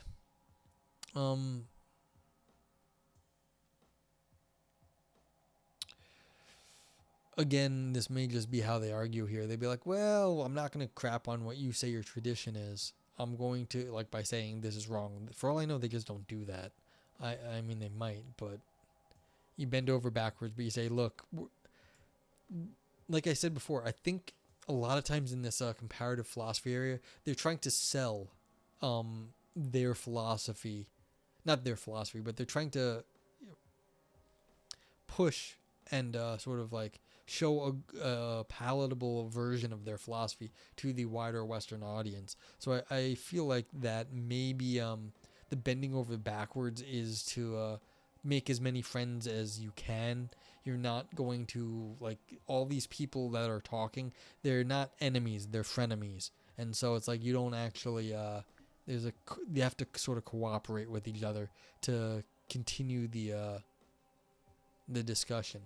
Again, this may just be how they argue here. They'd be like, well, I'm not going to crap on what you say your tradition is. I'm going to, like, by saying this is wrong. For all I know, they just don't do that. I mean, they might, but you bend over backwards, but you say, look, like I said before, I think a lot of times in this comparative philosophy area, they're trying to sell their philosophy. Not their philosophy, but they're trying to push and sort of like show a palatable version of their philosophy to the wider Western audience. So I feel like that maybe the bending over backwards is to make as many friends as you can. You're not going to, like, all these people that are talking, they're not enemies, they're frenemies. And so it's like you don't actually, you have to sort of cooperate with each other to continue the discussion.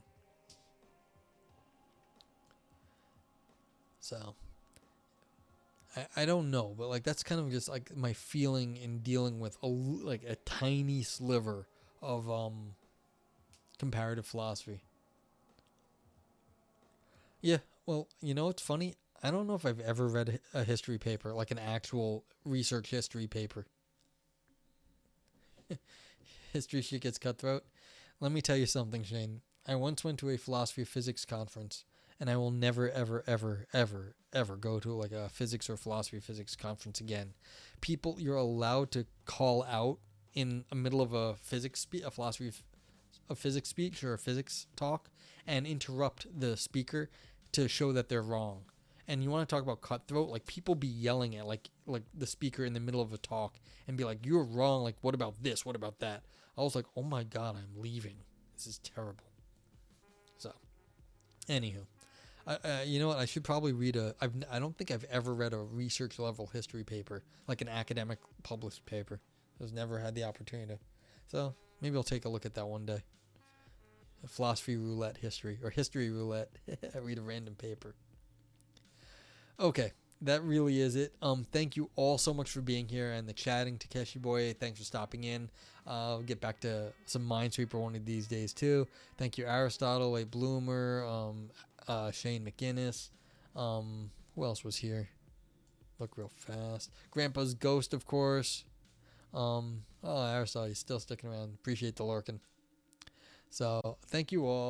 So, I don't know, but like that's kind of just like my feeling in dealing with like a tiny sliver of comparative philosophy. Yeah, well, you know what's funny? I don't know if I've ever read a history paper, like an actual research history paper. History shit gets cutthroat. Let me tell you something, Shane. I once went to a philosophy of physics conference, and I will never, ever, ever, ever, ever go to like a physics or philosophy of physics conference again. People, you're allowed to call out in the middle of a philosophy of physics speech or a physics talk, and interrupt the speaker to show that they're wrong. And you want to talk about cutthroat? Like people be yelling at like the speaker in the middle of a talk and be like, "You're wrong. Like what about this? What about that?" I was like, "Oh my god, I'm leaving. This is terrible." So, anywho, you know what? I should probably read I don't think I've ever read a research level history paper, like an academic published paper. I've never had the opportunity to. So maybe I'll take a look at that one day. Philosophy roulette history or history roulette. I read a random paper. Okay, that really is it. Thank you all so much for being here and the chatting, Takeshi boy. Thanks for stopping in. I'll get back to some Minesweeper one of these days too. Thank you, Aristotle, A. Bloomer, Shane McGinnis. Who else was here? Look real fast. Grandpa's Ghost, of course. Oh, Aristotle, he's still sticking around. Appreciate the lurking. So, thank you all.